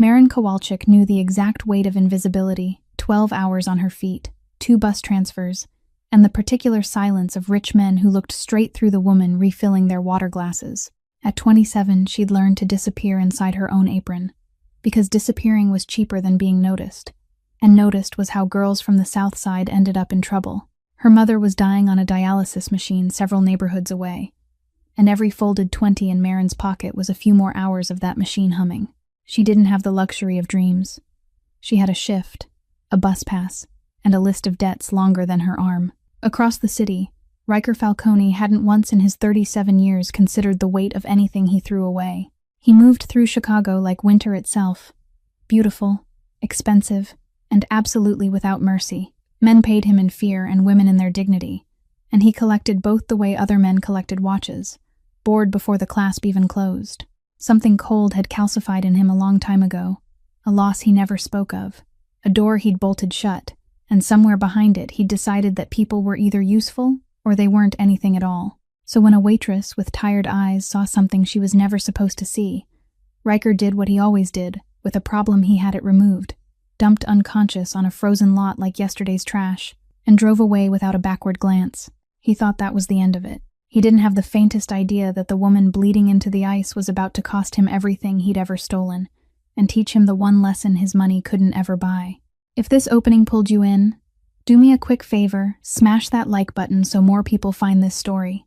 Marin Kowalczyk knew the exact weight of invisibility, 12 hours on her feet, 2 bus transfers, and the particular silence of rich men who looked straight through the woman refilling their water glasses. At 27, she'd learned to disappear inside her own apron, because disappearing was cheaper than being noticed. And noticed was how girls from the South Side ended up in trouble. Her mother was dying on a dialysis machine several neighborhoods away, and every folded 20 in Marin's pocket was a few more hours of that machine humming. She didn't have the luxury of dreams. She had a shift, a bus pass, and a list of debts longer than her arm. Across the city, Riker Falcone hadn't once in his 37 years considered the weight of anything he threw away. He moved through Chicago like winter itself, beautiful, expensive, and absolutely without mercy. Men paid him in fear and women in their dignity, and he collected both the way other men collected watches, bored before the clasp even closed. Something cold had calcified in him a long time ago, a loss he never spoke of, a door he'd bolted shut, and somewhere behind it he'd decided that people were either useful or they weren't anything at all. So when a waitress with tired eyes saw something she was never supposed to see, Riker did what he always did, with a problem he had it removed, dumped unconscious on a frozen lot like yesterday's trash, and drove away without a backward glance. He thought that was the end of it. He didn't have the faintest idea that the woman bleeding into the ice was about to cost him everything he'd ever stolen, and teach him the one lesson his money couldn't ever buy. If this opening pulled you in, do me a quick favor, smash that like button so more people find this story.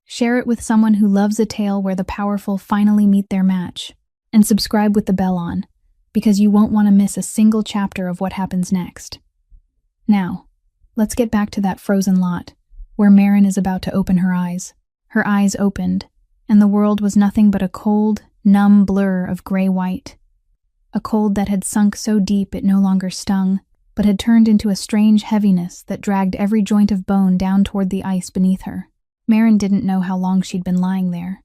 Share it with someone who loves a tale where the powerful finally meet their match, and subscribe with the bell on, because you won't want to miss a single chapter of what happens next. Now, let's get back to that frozen lot, where Marin is about to open her eyes. Her eyes opened, and the world was nothing but a cold, numb blur of gray-white. A cold that had sunk so deep it no longer stung, but had turned into a strange heaviness that dragged every joint of bone down toward the ice beneath her. Marin didn't know how long she'd been lying there.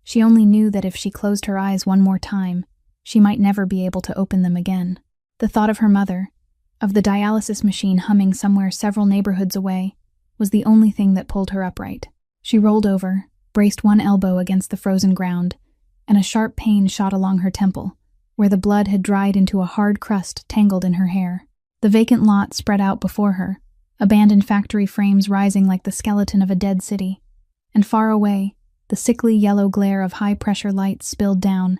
She only knew that if she closed her eyes one more time, she might never be able to open them again. The thought of her mother, of the dialysis machine humming somewhere several neighborhoods away, was the only thing that pulled her upright. She rolled over, braced one elbow against the frozen ground, and a sharp pain shot along her temple, where the blood had dried into a hard crust tangled in her hair. The vacant lot spread out before her, abandoned factory frames rising like the skeleton of a dead city, and far away, the sickly yellow glare of high-pressure lights spilled down,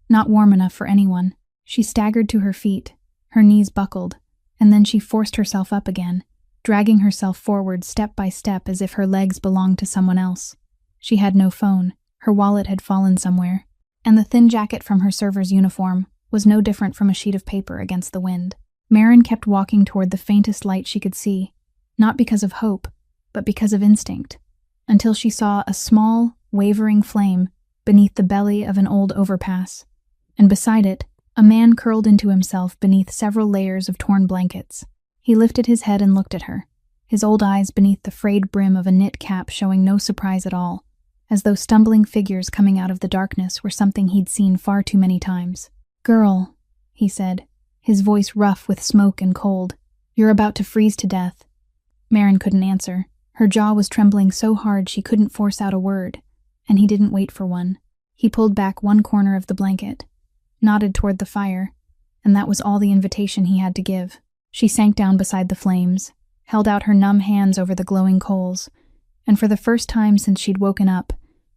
not warm enough for anyone. She staggered to her feet, her knees buckled, and then she forced herself up again, dragging herself forward step by step as if her legs belonged to someone else. She had no phone, her wallet had fallen somewhere, and the thin jacket from her server's uniform was no different from a sheet of paper against the wind. Marin kept walking toward the faintest light she could see, not because of hope, but because of instinct, until she saw a small, wavering flame beneath the belly of an old overpass, and beside it, a man curled into himself beneath several layers of torn blankets. He lifted his head and looked at her, his old eyes beneath the frayed brim of a knit cap showing no surprise at all, as though stumbling figures coming out of the darkness were something he'd seen far too many times. "Girl," he said, his voice rough with smoke and cold, "you're about to freeze to death." Marin couldn't answer. Her jaw was trembling so hard she couldn't force out a word, and he didn't wait for one. He pulled back one corner of the blanket, nodded toward the fire, and that was all the invitation he had to give. She sank down beside the flames, held out her numb hands over the glowing coals, and for the first time since she'd woken up,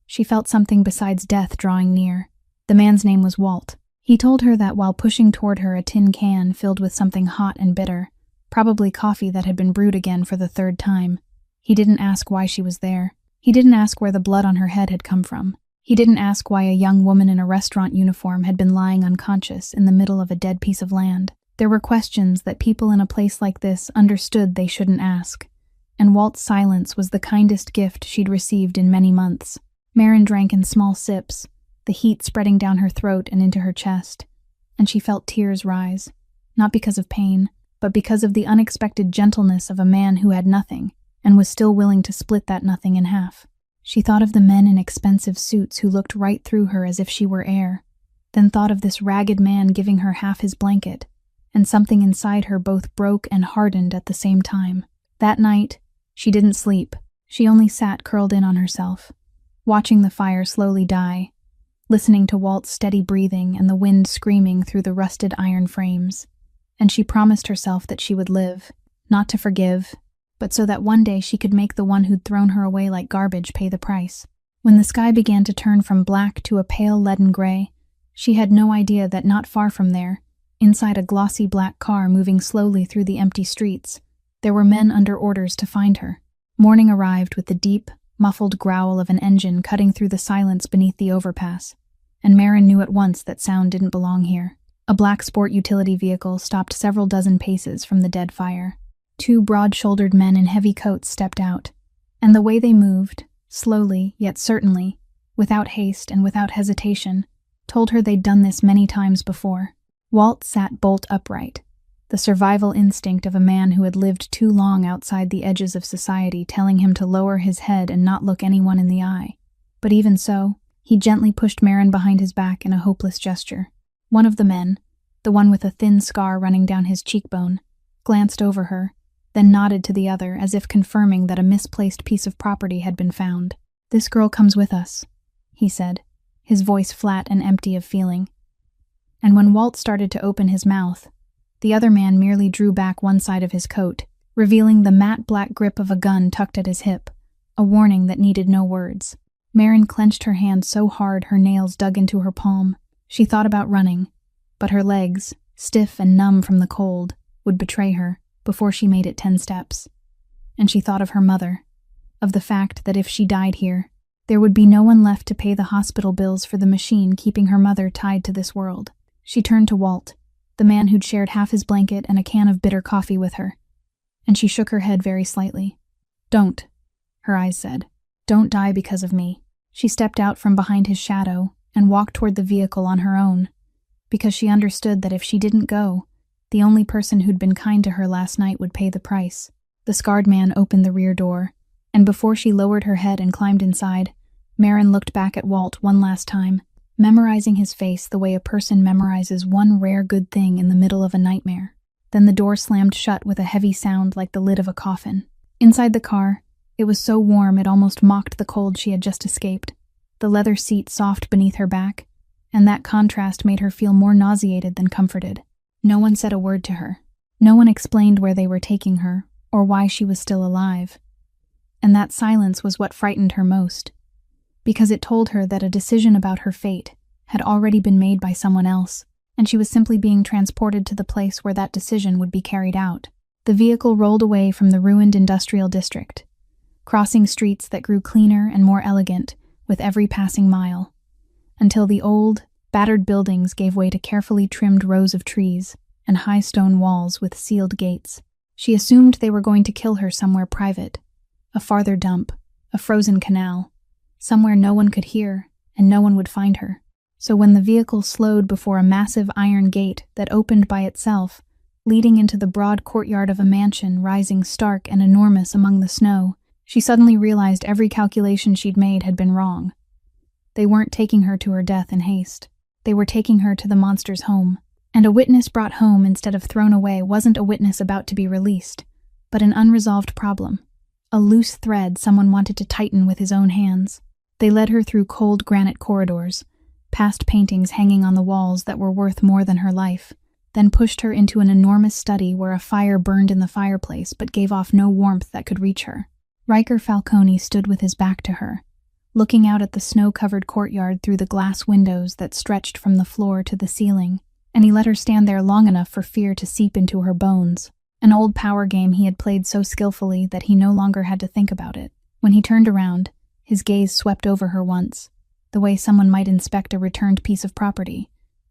she felt something besides death drawing near. The man's name was Walt. He told her that while pushing toward her a tin can filled with something hot and bitter, probably coffee that had been brewed again for the third time. He didn't ask why she was there. He didn't ask where the blood on her head had come from. He didn't ask why a young woman in a restaurant uniform had been lying unconscious in the middle of a dead piece of land. There were questions that people in a place like this understood they shouldn't ask, and Walt's silence was the kindest gift she'd received in many months. Marin drank in small sips, the heat spreading down her throat and into her chest, and she felt tears rise, not because of pain, but because of the unexpected gentleness of a man who had nothing and was still willing to split that nothing in half. She thought of the men in expensive suits who looked right through her as if she were air, then thought of this ragged man giving her half his blanket, and something inside her both broke and hardened at the same time. That night, she didn't sleep. She only sat curled in on herself, watching the fire slowly die, listening to Walt's steady breathing and the wind screaming through the rusted iron frames. And she promised herself that she would live, not to forgive, but so that one day she could make the one who'd thrown her away like garbage pay the price. When the sky began to turn from black to a pale leaden gray, she had no idea that not far from there, inside a glossy black car moving slowly through the empty streets, there were men under orders to find her. Morning arrived with the deep, muffled growl of an engine cutting through the silence beneath the overpass, and Marin knew at once that sound didn't belong here. A black sport utility vehicle stopped several dozen paces from the dead fire. Two broad-shouldered men in heavy coats stepped out, and the way they moved, slowly yet certainly, without haste and without hesitation, told her they'd done this many times before. Walt sat bolt upright, the survival instinct of a man who had lived too long outside the edges of society telling him to lower his head and not look anyone in the eye. But even so, he gently pushed Marin behind his back in a hopeless gesture. One of the men, the one with a thin scar running down his cheekbone, glanced over her, then nodded to the other as if confirming that a misplaced piece of property had been found. "This girl comes with us," he said, his voice flat and empty of feeling. And when Walt started to open his mouth, the other man merely drew back one side of his coat, revealing the matte black grip of a gun tucked at his hip, a warning that needed no words. Marin clenched her hand so hard her nails dug into her palm. She thought about running, but her legs, stiff and numb from the cold, would betray her before she made it 10 steps. And she thought of her mother, of the fact that if she died here, there would be no one left to pay the hospital bills for the machine keeping her mother tied to this world. She turned to Walt, the man who'd shared half his blanket and a can of bitter coffee with her, and she shook her head very slightly. "Don't," her eyes said. "Don't die because of me." She stepped out from behind his shadow and walked toward the vehicle on her own, because she understood that if she didn't go, the only person who'd been kind to her last night would pay the price. The scarred man opened the rear door, and before she lowered her head and climbed inside, Marin looked back at Walt one last time, memorizing his face the way a person memorizes one rare good thing in the middle of a nightmare. Then the door slammed shut with a heavy sound like the lid of a coffin. Inside the car, it was so warm it almost mocked the cold she had just escaped, the leather seat soft beneath her back, and that contrast made her feel more nauseated than comforted. No one said a word to her. No one explained where they were taking her, or why she was still alive. And that silence was what frightened her most, because it told her that a decision about her fate had already been made by someone else, and she was simply being transported to the place where that decision would be carried out. The vehicle rolled away from the ruined industrial district, crossing streets that grew cleaner and more elegant with every passing mile, until the old, battered buildings gave way to carefully trimmed rows of trees and high stone walls with sealed gates. She assumed they were going to kill her somewhere private, a farther dump, a frozen canal, somewhere no one could hear and no one would find her. So when the vehicle slowed before a massive iron gate that opened by itself, leading into the broad courtyard of a mansion rising stark and enormous among the snow, she suddenly realized every calculation she'd made had been wrong. They weren't taking her to her death in haste. They were taking her to the monster's home. And a witness brought home instead of thrown away wasn't a witness about to be released, but an unresolved problem, a loose thread someone wanted to tighten with his own hands. They led her through cold granite corridors, past paintings hanging on the walls that were worth more than her life, then pushed her into an enormous study where a fire burned in the fireplace but gave off no warmth that could reach her. Riker Falcone stood with his back to her, looking out at the snow-covered courtyard through the glass windows that stretched from the floor to the ceiling, and he let her stand there long enough for fear to seep into her bones, an old power game he had played so skillfully that he no longer had to think about it. When he turned around, his gaze swept over her once, the way someone might inspect a returned piece of property,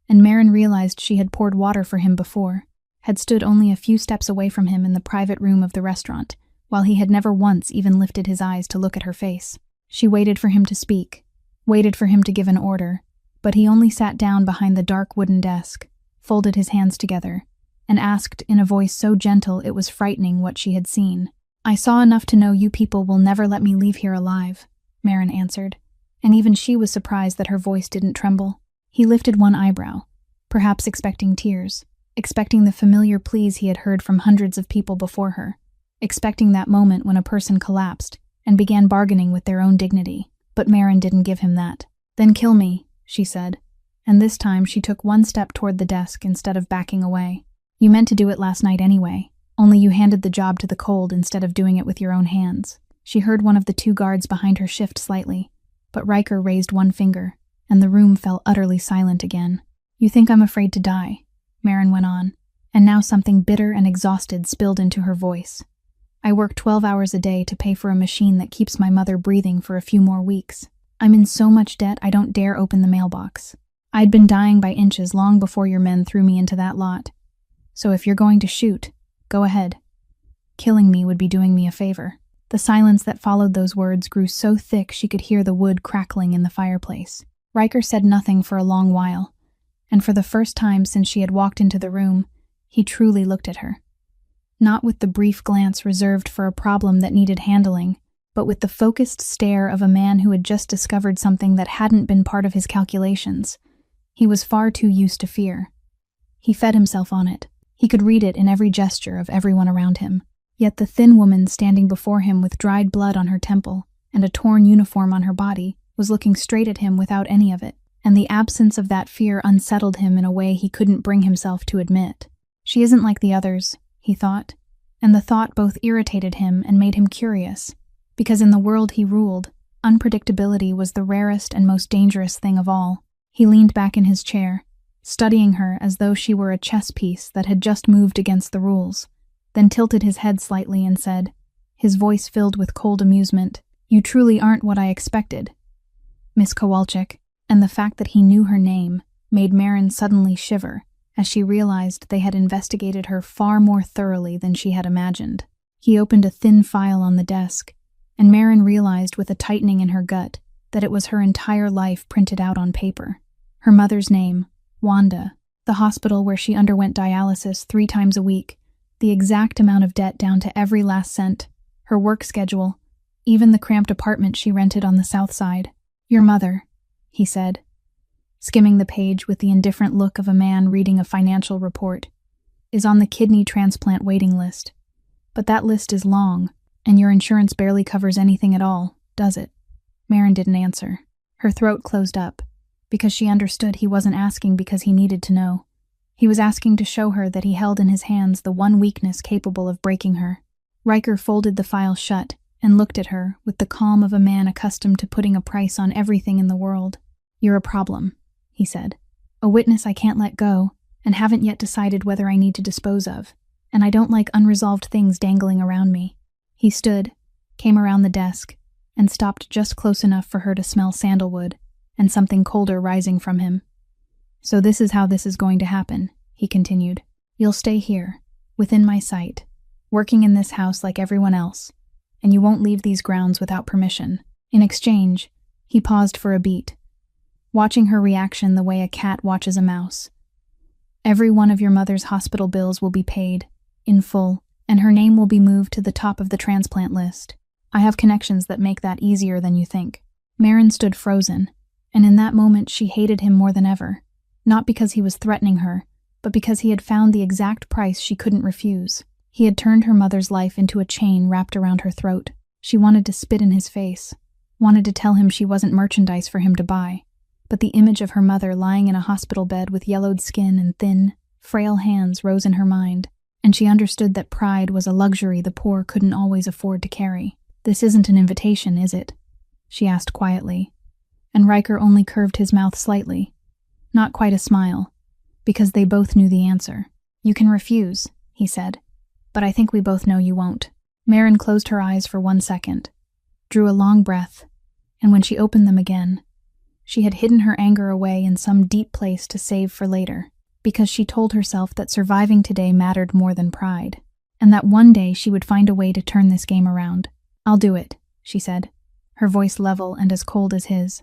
and Marin realized she had poured water for him before, had stood only a few steps away from him in the private room of the restaurant, while he had never once even lifted his eyes to look at her face. She waited for him to speak, waited for him to give an order, but he only sat down behind the dark wooden desk, folded his hands together, and asked in a voice so gentle it was frightening what she had seen. "I saw enough to know you people will never let me leave here alive," Marin answered, and even she was surprised that her voice didn't tremble. He lifted one eyebrow, perhaps expecting tears, expecting the familiar pleas he had heard from hundreds of people before her, expecting that moment when a person collapsed and began bargaining with their own dignity. But Marin didn't give him that. "Then kill me," she said, and this time she took one step toward the desk instead of backing away. You meant to do it last night anyway, only you handed the job to the cold instead of doing it with your own hands. She heard one of the two guards behind her shift slightly, but Riker raised one finger, and the room fell utterly silent again. You think I'm afraid to die, Marin went on, and now something bitter and exhausted spilled into her voice. I work 12 hours a day to pay for a machine that keeps my mother breathing for a few more weeks. I'm in so much debt I don't dare open the mailbox. I'd been dying by inches long before your men threw me into that lot. So if you're going to shoot, go ahead. Killing me would be doing me a favor. The silence that followed those words grew so thick she could hear the wood crackling in the fireplace. Riker said nothing for a long while, and for the first time since she had walked into the room, he truly looked at her. Not with the brief glance reserved for a problem that needed handling, but with the focused stare of a man who had just discovered something that hadn't been part of his calculations. He was far too used to fear. He fed himself on it. He could read it in every gesture of everyone around him. Yet the thin woman standing before him with dried blood on her temple and a torn uniform on her body was looking straight at him without any of it, and the absence of that fear unsettled him in a way he couldn't bring himself to admit. She isn't like the others, he thought, and the thought both irritated him and made him curious, because in the world he ruled, unpredictability was the rarest and most dangerous thing of all. He leaned back in his chair, studying her as though she were a chess piece that had just moved against the rules, then tilted his head slightly and said, his voice filled with cold amusement, "You truly aren't what I expected, Miss Kowalczyk," and the fact that he knew her name made Marin suddenly shiver as she realized they had investigated her far more thoroughly than she had imagined. He opened a thin file on the desk, and Marin realized with a tightening in her gut that it was her entire life printed out on paper. Her mother's name, Wanda, the hospital where she underwent dialysis 3 times a week, the exact amount of debt down to every last cent, her work schedule, even the cramped apartment she rented on the south side. Your mother, he said, skimming the page with the indifferent look of a man reading a financial report, is on the kidney transplant waiting list. But that list is long, and your insurance barely covers anything at all, does it? Marin didn't answer. Her throat closed up, because she understood he wasn't asking because he needed to know. He was asking to show her that he held in his hands the one weakness capable of breaking her. Riker folded the file shut and looked at her with the calm of a man accustomed to putting a price on everything in the world. You're a problem, he said. A witness I can't let go, and haven't yet decided whether I need to dispose of, and I don't like unresolved things dangling around me. He stood, came around the desk, and stopped just close enough for her to smell sandalwood and something colder rising from him. So this is how this is going to happen, he continued. You'll stay here, within my sight, working in this house like everyone else, and you won't leave these grounds without permission. In exchange, he paused for a beat, watching her reaction the way a cat watches a mouse. Every one of your mother's hospital bills will be paid, in full, and her name will be moved to the top of the transplant list. I have connections that make that easier than you think. Marin stood frozen, and in that moment she hated him more than ever, not because he was threatening her, but because he had found the exact price she couldn't refuse. He had turned her mother's life into a chain wrapped around her throat. She wanted to spit in his face, wanted to tell him she wasn't merchandise for him to buy, but the image of her mother lying in a hospital bed with yellowed skin and thin, frail hands rose in her mind, and she understood that pride was a luxury the poor couldn't always afford to carry. This isn't an invitation, is it? She asked quietly, and Riker only curved his mouth slightly. Not quite a smile, because they both knew the answer. You can refuse, he said, but I think we both know you won't. Marin closed her eyes for 1 second, drew a long breath, and when she opened them again, she had hidden her anger away in some deep place to save for later, because she told herself that surviving today mattered more than pride, and that one day she would find a way to turn this game around. I'll do it, she said, her voice level and as cold as his.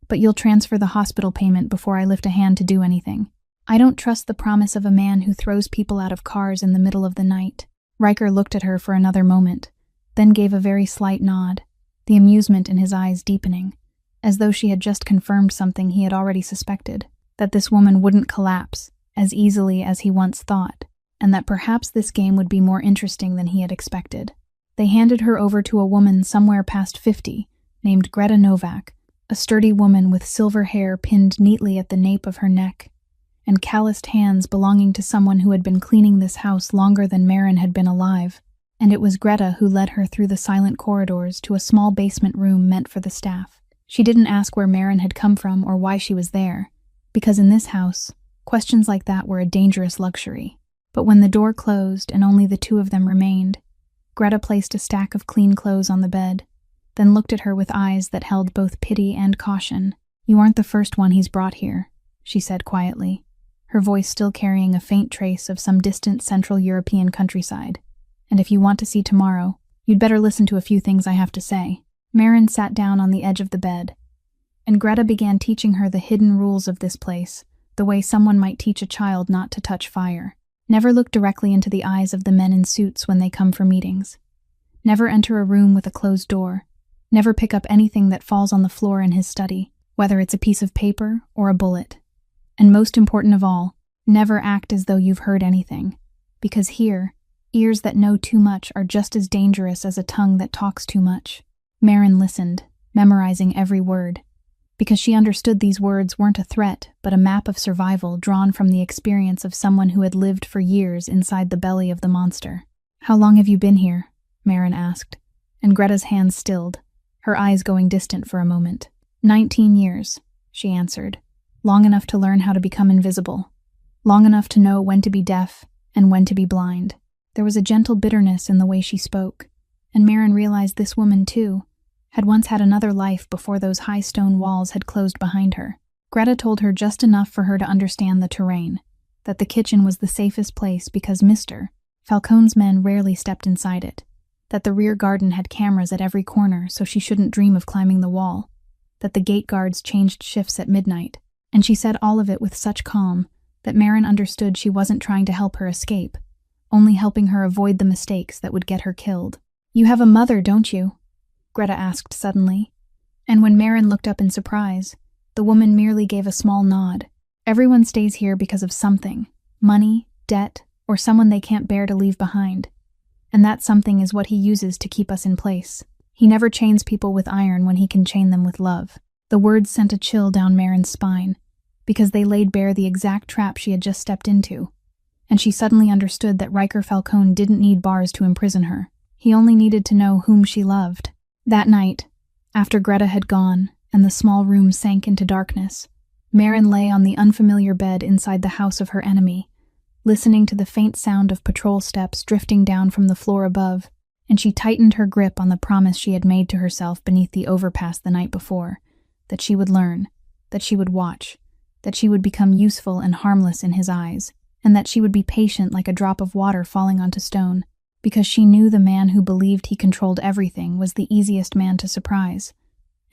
But you'll transfer the hospital payment before I lift a hand to do anything. I don't trust the promise of a man who throws people out of cars in the middle of the night. Riker looked at her for another moment, then gave a very slight nod, the amusement in his eyes deepening, as though she had just confirmed something he had already suspected, that this woman wouldn't collapse as easily as he once thought, and that perhaps this game would be more interesting than he had expected. They handed her over to a woman somewhere past 50, named Greta Novak, a sturdy woman with silver hair pinned neatly at the nape of her neck, and calloused hands belonging to someone who had been cleaning this house longer than Maren had been alive. And it was Greta who led her through the silent corridors to a small basement room meant for the staff. She didn't ask where Maren had come from or why she was there, because in this house, questions like that were a dangerous luxury. But when the door closed and only the two of them remained, Greta placed a stack of clean clothes on the bed, then looked at her with eyes that held both pity and caution. "You aren't the first one he's brought here," she said quietly, her voice still carrying a faint trace of some distant Central European countryside. "And if you want to see tomorrow, you'd better listen to a few things I have to say." Maren sat down on the edge of the bed, and Greta began teaching her the hidden rules of this place, the way someone might teach a child not to touch fire. Never look directly into the eyes of the men in suits when they come for meetings. Never enter a room with a closed door. Never pick up anything that falls on the floor in his study, whether it's a piece of paper or a bullet. And most important of all, never act as though you've heard anything, because here, ears that know too much are just as dangerous as a tongue that talks too much. Maren listened, memorizing every word, because she understood these words weren't a threat, but a map of survival drawn from the experience of someone who had lived for years inside the belly of the monster. "How long have you been here?" Maren asked, and Greta's hands stilled, her eyes going distant for a moment. 19 years, she answered, long enough to learn how to become invisible, long enough to know when to be deaf and when to be blind. There was a gentle bitterness in the way she spoke, and Maren realized this woman, too, had once had another life before those high stone walls had closed behind her. Greta told her just enough for her to understand the terrain, that the kitchen was the safest place because Mr. Falcone's men rarely stepped inside it, that the rear garden had cameras at every corner so she shouldn't dream of climbing the wall, that the gate guards changed shifts at midnight, and she said all of it with such calm that Maren understood she wasn't trying to help her escape, only helping her avoid the mistakes that would get her killed. "You have a mother, don't you?" Greta asked suddenly, and when Maren looked up in surprise, the woman merely gave a small nod. "Everyone stays here because of something, money, debt, or someone they can't bear to leave behind. And that something is what he uses to keep us in place. He never chains people with iron when he can chain them with love." The words sent a chill down Maren's spine, because they laid bare the exact trap she had just stepped into, and she suddenly understood that Riker Falcone didn't need bars to imprison her. He only needed to know whom she loved. That night, after Greta had gone and the small room sank into darkness, Maren lay on the unfamiliar bed inside the house of her enemy, listening to the faint sound of patrol steps drifting down from the floor above, and she tightened her grip on the promise she had made to herself beneath the overpass the night before, that she would learn, that she would watch, that she would become useful and harmless in his eyes, and that she would be patient like a drop of water falling onto stone, because she knew the man who believed he controlled everything was the easiest man to surprise,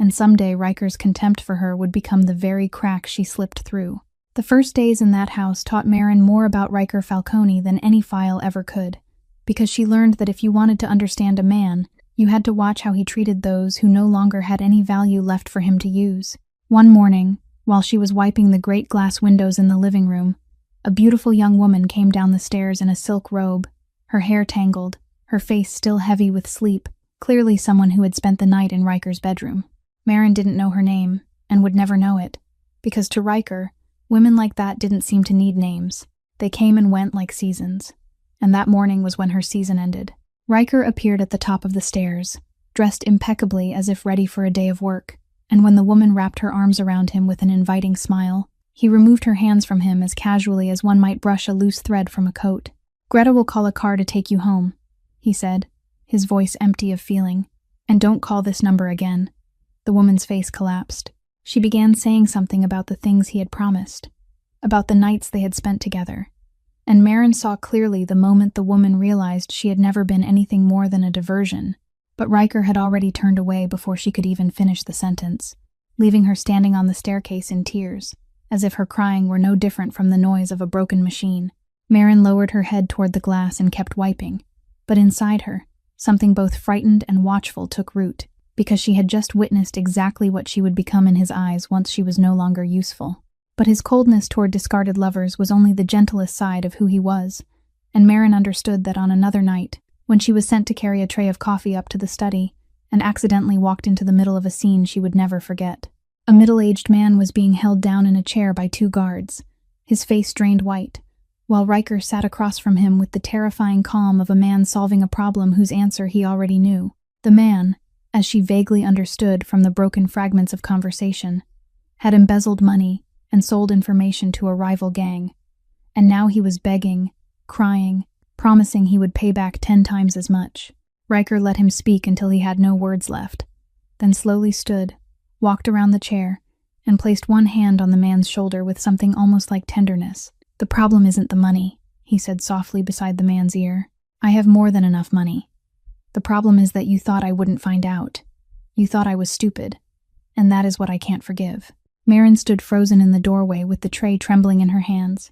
and someday Riker's contempt for her would become the very crack she slipped through. The first days in that house taught Maren more about Riker Falcone than any file ever could, because she learned that if you wanted to understand a man, you had to watch how he treated those who no longer had any value left for him to use. One morning, while she was wiping the great glass windows in the living room, a beautiful young woman came down the stairs in a silk robe, her hair tangled, her face still heavy with sleep, clearly someone who had spent the night in Riker's bedroom. Maren didn't know her name, and would never know it, because to Riker, women like that didn't seem to need names. They came and went like seasons, and that morning was when her season ended. Riker appeared at the top of the stairs, dressed impeccably as if ready for a day of work, and when the woman wrapped her arms around him with an inviting smile, he removed her hands from him as casually as one might brush a loose thread from a coat. "Greta will call a car to take you home," he said, his voice empty of feeling. "And don't call this number again." The woman's face collapsed. She began saying something about the things he had promised, about the nights they had spent together, and Maren saw clearly the moment the woman realized she had never been anything more than a diversion, but Riker had already turned away before she could even finish the sentence, leaving her standing on the staircase in tears, as if her crying were no different from the noise of a broken machine. Maren lowered her head toward the glass and kept wiping, but inside her, something both frightened and watchful took root, because she had just witnessed exactly what she would become in his eyes once she was no longer useful. But his coldness toward discarded lovers was only the gentlest side of who he was, and Maren understood that on another night, when she was sent to carry a tray of coffee up to the study, and accidentally walked into the middle of a scene she would never forget. A middle-aged man was being held down in a chair by 2 guards, his face drained white, while Riker sat across from him with the terrifying calm of a man solving a problem whose answer he already knew. The man, as she vaguely understood from the broken fragments of conversation, had embezzled money and sold information to a rival gang, and now he was begging, crying, promising he would pay back 10 times as much. Riker let him speak until he had no words left, then slowly stood, walked around the chair, and placed one hand on the man's shoulder with something almost like tenderness. "The problem isn't the money," he said softly beside the man's ear. "I have more than enough money. The problem is that you thought I wouldn't find out. You thought I was stupid, and that is what I can't forgive." Marin stood frozen in the doorway with the tray trembling in her hands,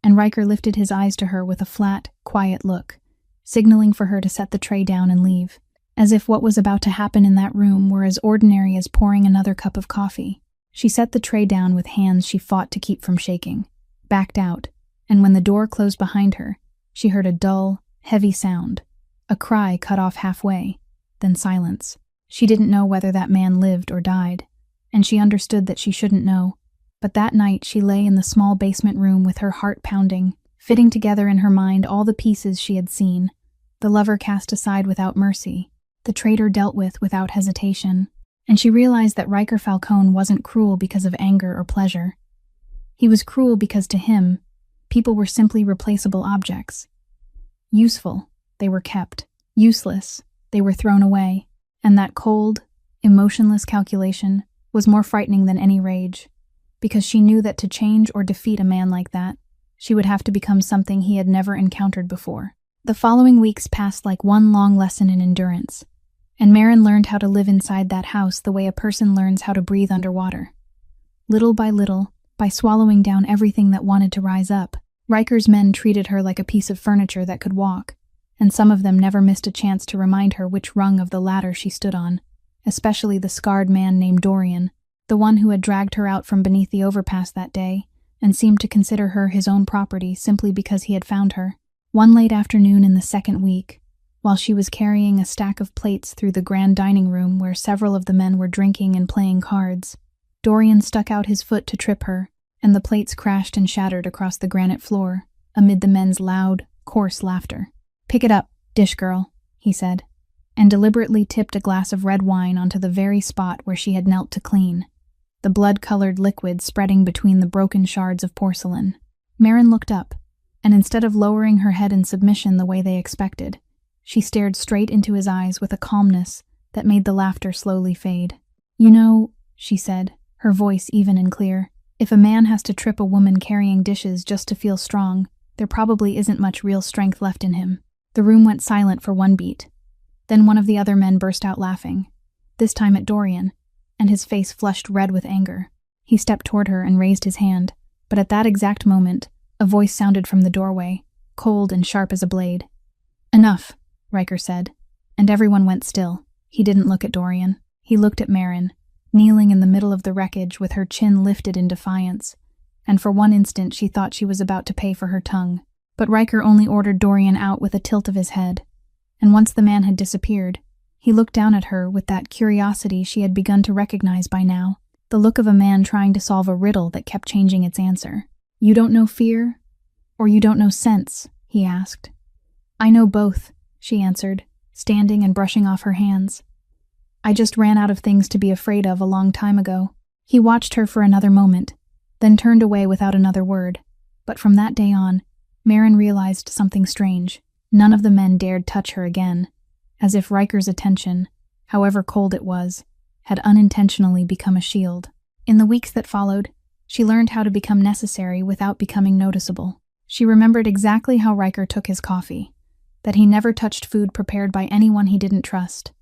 and Riker lifted his eyes to her with a flat, quiet look, signaling for her to set the tray down and leave, as if what was about to happen in that room were as ordinary as pouring another cup of coffee. She set the tray down with hands she fought to keep from shaking, backed out, and when the door closed behind her, she heard a dull, heavy sound, a cry cut off halfway, then silence. She didn't know whether that man lived or died, and she understood that she shouldn't know, but that night she lay in the small basement room with her heart pounding, fitting together in her mind all the pieces she had seen, the lover cast aside without mercy, the traitor dealt with without hesitation, and she realized that Riker Falcone wasn't cruel because of anger or pleasure. He was cruel because to him, people were simply replaceable objects. Useful, they were kept. Useless, they were thrown away. And that cold, emotionless calculation was more frightening than any rage, because she knew that to change or defeat a man like that, she would have to become something he had never encountered before. The following weeks passed like one long lesson in endurance, and Marin learned how to live inside that house the way a person learns how to breathe underwater. Little, by swallowing down everything that wanted to rise up, Riker's men treated her like a piece of furniture that could walk, and some of them never missed a chance to remind her which rung of the ladder she stood on, especially the scarred man named Dorian, the one who had dragged her out from beneath the overpass that day, and seemed to consider her his own property simply because he had found her. One late afternoon in the 2nd week, while she was carrying a stack of plates through the grand dining room where several of the men were drinking and playing cards, Dorian stuck out his foot to trip her, and the plates crashed and shattered across the granite floor, amid the men's loud, coarse laughter. "Pick it up, dish girl," he said, and deliberately tipped a glass of red wine onto the very spot where she had knelt to clean, the blood-colored liquid spreading between the broken shards of porcelain. Marin looked up, and instead of lowering her head in submission the way they expected, she stared straight into his eyes with a calmness that made the laughter slowly fade. "You know," she said, her voice even and clear, "if a man has to trip a woman carrying dishes just to feel strong, there probably isn't much real strength left in him." The room went silent for one beat. Then one of the other men burst out laughing, this time at Dorian, and his face flushed red with anger. He stepped toward her and raised his hand, but at that exact moment, a voice sounded from the doorway, cold and sharp as a blade. "Enough," Riker said, and everyone went still. He didn't look at Dorian. He looked at Marin, kneeling in the middle of the wreckage with her chin lifted in defiance, and for one instant she thought she was about to pay for her tongue. But Riker only ordered Dorian out with a tilt of his head, and once the man had disappeared, he looked down at her with that curiosity she had begun to recognize by now, the look of a man trying to solve a riddle that kept changing its answer. "You don't know fear, or you don't know sense?" he asked. "I know both," she answered, standing and brushing off her hands. "I just ran out of things to be afraid of a long time ago." He watched her for another moment, then turned away without another word, but from that day on, Marin realized something strange. None of the men dared touch her again, as if Riker's attention, however cold it was, had unintentionally become a shield. In the weeks that followed, she learned how to become necessary without becoming noticeable. She remembered exactly how Riker took his coffee, that he never touched food prepared by anyone he didn't trust,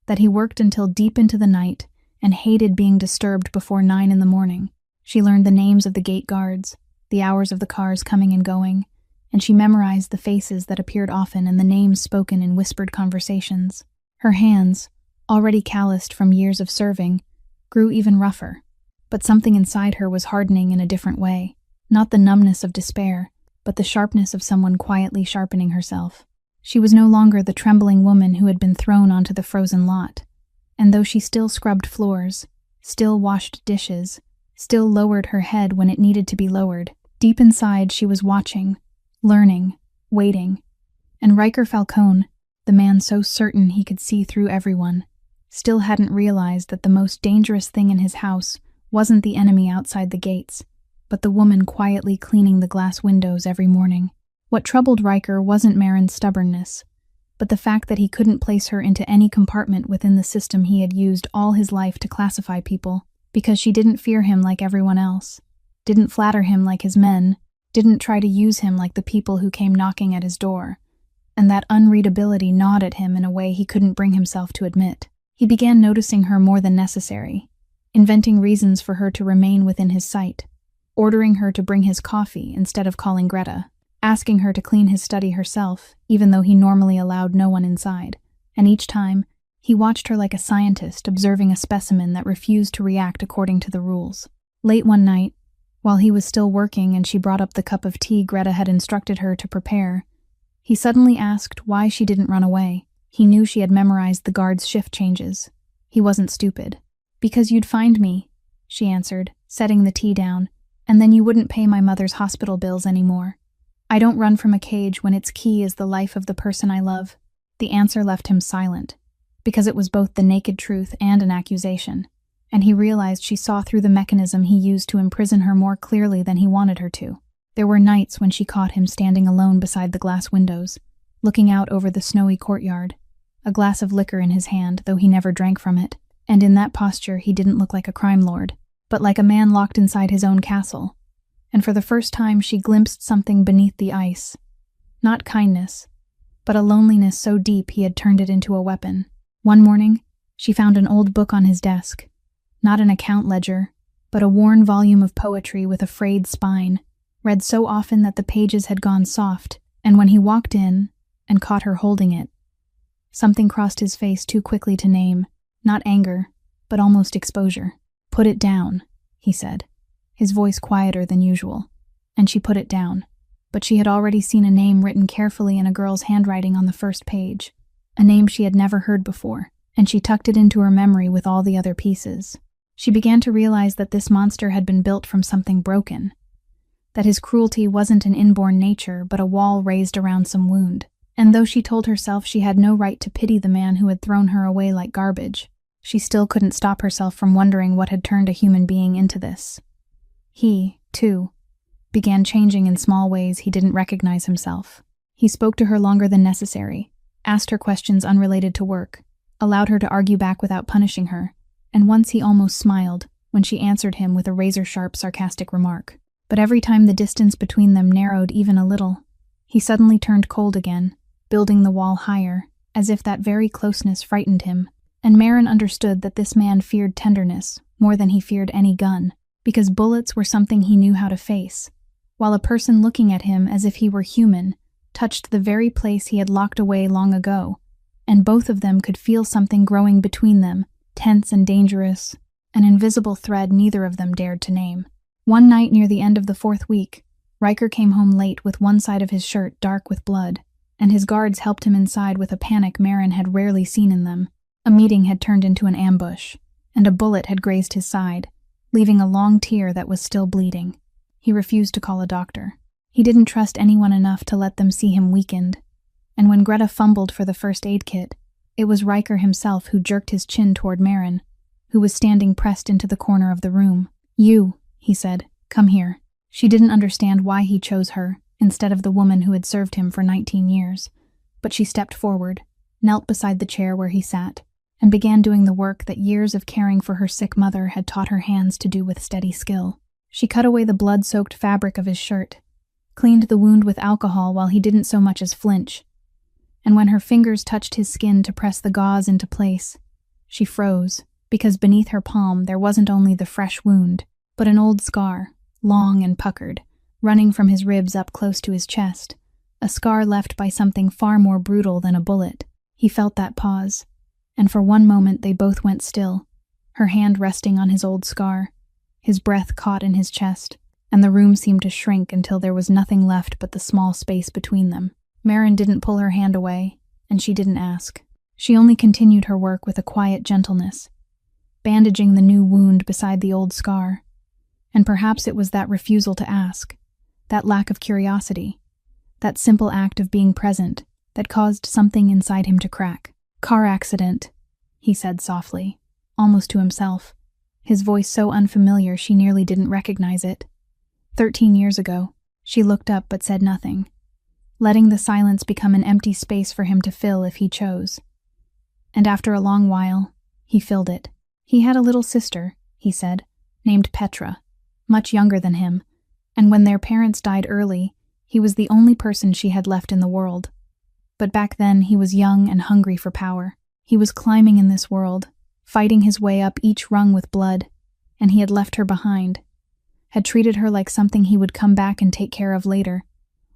that he worked until deep into the night and hated being disturbed before 9 in the morning. She learned the names of the gate guards, the hours of the cars coming and going, and she memorized the faces that appeared often and the names spoken in whispered conversations. Her hands, already calloused from years of serving, grew even rougher, but something inside her was hardening in a different way, not the numbness of despair, but the sharpness of someone quietly sharpening herself. She was no longer the trembling woman who had been thrown onto the frozen lot, and though she still scrubbed floors, still washed dishes, still lowered her head when it needed to be lowered. Deep inside, she was watching, learning, waiting. And Riker Falcone, the man so certain he could see through everyone, still hadn't realized that the most dangerous thing in his house wasn't the enemy outside the gates, but the woman quietly cleaning the glass windows every morning. What troubled Riker wasn't Marin's stubbornness, but the fact that he couldn't place her into any compartment within the system he had used all his life to classify people, because she didn't fear him like everyone else, didn't flatter him like his men, didn't try to use him like the people who came knocking at his door, and that unreadability gnawed at him in a way he couldn't bring himself to admit. He began noticing her more than necessary, inventing reasons for her to remain within his sight, ordering her to bring his coffee instead of calling Greta, asking her to clean his study herself, even though he normally allowed no one inside, and each time, he watched her like a scientist observing a specimen that refused to react according to the rules. Late one night, while he was still working and she brought up the cup of tea Greta had instructed her to prepare, he suddenly asked why she didn't run away. He knew she had memorized the guard's shift changes. He wasn't stupid. "Because you'd find me," she answered, setting the tea down, "and then you wouldn't pay my mother's hospital bills anymore. I don't run from a cage when its key is the life of the person I love." The answer left him silent, because it was both the naked truth and an accusation, and he realized she saw through the mechanism he used to imprison her more clearly than he wanted her to. There were nights when she caught him standing alone beside the glass windows, looking out over the snowy courtyard, a glass of liquor in his hand, though he never drank from it, and in that posture he didn't look like a crime lord, but like a man locked inside his own castle. And for the first time she glimpsed something beneath the ice. Not kindness, but a loneliness so deep he had turned it into a weapon. One morning, she found an old book on his desk, not an account ledger, but a worn volume of poetry with a frayed spine, read so often that the pages had gone soft, and when he walked in and caught her holding it, something crossed his face too quickly to name, not anger, but almost exposure. "Put it down," he said, his voice quieter than usual, and she put it down. But she had already seen a name written carefully in a girl's handwriting on the first page, a name she had never heard before, and she tucked it into her memory with all the other pieces. She began to realize that this monster had been built from something broken, that his cruelty wasn't an inborn nature but a wall raised around some wound. And though she told herself she had no right to pity the man who had thrown her away like garbage, she still couldn't stop herself from wondering what had turned a human being into this. He, too, began changing in small ways he didn't recognize himself. He spoke to her longer than necessary, asked her questions unrelated to work, allowed her to argue back without punishing her, and once he almost smiled when she answered him with a razor-sharp sarcastic remark. But every time the distance between them narrowed even a little, he suddenly turned cold again, building the wall higher, as if that very closeness frightened him. And Marin understood that this man feared tenderness more than he feared any gun, because bullets were something he knew how to face, while a person looking at him as if he were human touched the very place he had locked away long ago, and both of them could feel something growing between them, tense and dangerous, an invisible thread neither of them dared to name. One night near the end of the 4th week, Riker came home late with one side of his shirt dark with blood, and his guards helped him inside with a panic Marin had rarely seen in them. A meeting had turned into an ambush, and a bullet had grazed his side, leaving a long tear that was still bleeding. He refused to call a doctor. He didn't trust anyone enough to let them see him weakened, and when Greta fumbled for the first aid kit, it was Riker himself who jerked his chin toward Marin, who was standing pressed into the corner of the room. "You," he said, "come here." She didn't understand why he chose her instead of the woman who had served him for 19 years, but she stepped forward, knelt beside the chair where he sat, and began doing the work that years of caring for her sick mother had taught her hands to do with steady skill. She cut away the blood-soaked fabric of his shirt, cleaned the wound with alcohol while he didn't so much as flinch, and when her fingers touched his skin to press the gauze into place, she froze, because beneath her palm there wasn't only the fresh wound, but an old scar, long and puckered, running from his ribs up close to his chest, a scar left by something far more brutal than a bullet. He felt that pause, and for one moment they both went still, her hand resting on his old scar, his breath caught in his chest, and the room seemed to shrink until there was nothing left but the small space between them. Marin didn't pull her hand away, and she didn't ask. She only continued her work with a quiet gentleness, bandaging the new wound beside the old scar. And perhaps it was that refusal to ask, that lack of curiosity, that simple act of being present that caused something inside him to crack. "Car accident," he said softly, almost to himself, his voice so unfamiliar she nearly didn't recognize it. 13 years ago. She looked up but said nothing, letting the silence become an empty space for him to fill if he chose. And after a long while, he filled it. He had a little sister, he said, named Petra, much younger than him, and when their parents died early, he was the only person she had left in the world. But back then he was young and hungry for power. He was climbing in this world, fighting his way up each rung with blood, and he had left her behind, had treated her like something he would come back and take care of later,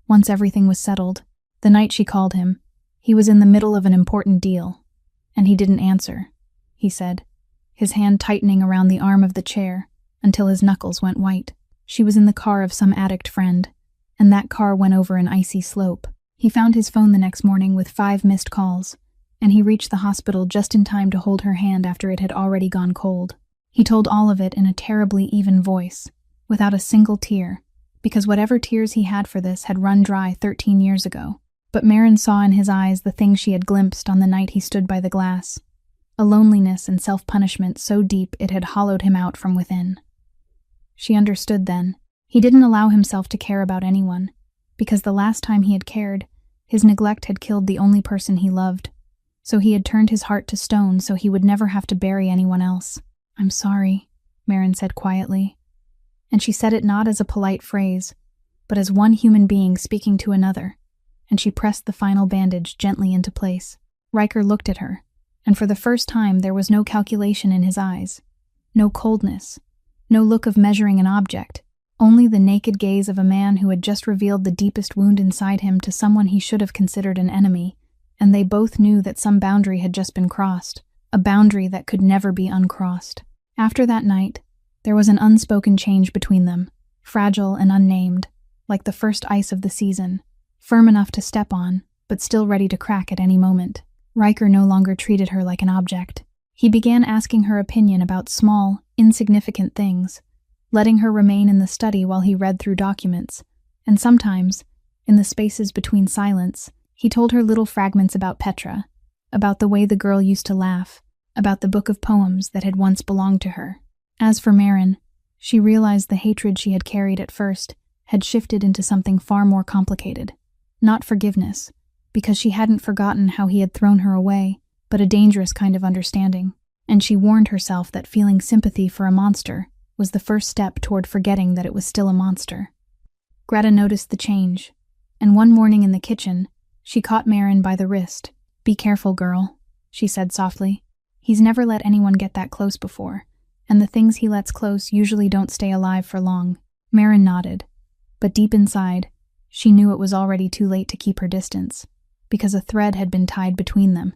once everything was settled. The night she called him, he was in the middle of an important deal, and he didn't answer, he said, his hand tightening around the arm of the chair until his knuckles went white. She was in the car of some addict friend, and that car went over an icy slope. He found his phone the next morning with 5 missed calls, and he reached the hospital just in time to hold her hand after it had already gone cold. He told all of it in a terribly even voice, without a single tear, because whatever tears he had for this had run dry 13 years ago. But Maren saw in his eyes the thing she had glimpsed on the night he stood by the glass, a loneliness and self-punishment so deep it had hollowed him out from within. She understood then. He didn't allow himself to care about anyone, because the last time he had cared, his neglect had killed the only person he loved, so he had turned his heart to stone so he would never have to bury anyone else. "I'm sorry," Maren said quietly. And she said it not as a polite phrase, but as one human being speaking to another, and she pressed the final bandage gently into place. Riker looked at her, and for the first time there was no calculation in his eyes, no coldness, no look of measuring an object, only the naked gaze of a man who had just revealed the deepest wound inside him to someone he should have considered an enemy, and they both knew that some boundary had just been crossed, a boundary that could never be uncrossed. After that night, there was an unspoken change between them, fragile and unnamed, like the first ice of the season, firm enough to step on, but still ready to crack at any moment. Riker no longer treated her like an object. He began asking her opinion about small, insignificant things, letting her remain in the study while he read through documents, and sometimes, in the spaces between silence, he told her little fragments about Petra, about the way the girl used to laugh, about the book of poems that had once belonged to her. As for Maren, she realized the hatred she had carried at first had shifted into something far more complicated. Not forgiveness, because she hadn't forgotten how he had thrown her away, but a dangerous kind of understanding, and she warned herself that feeling sympathy for a monster was the first step toward forgetting that it was still a monster. Greta noticed the change, and one morning in the kitchen, she caught Maren by the wrist. "Be careful, girl," she said softly. "He's never let anyone get that close before, and the things he lets close usually don't stay alive for long." Maren nodded, but deep inside, she knew it was already too late to keep her distance, because a thread had been tied between them,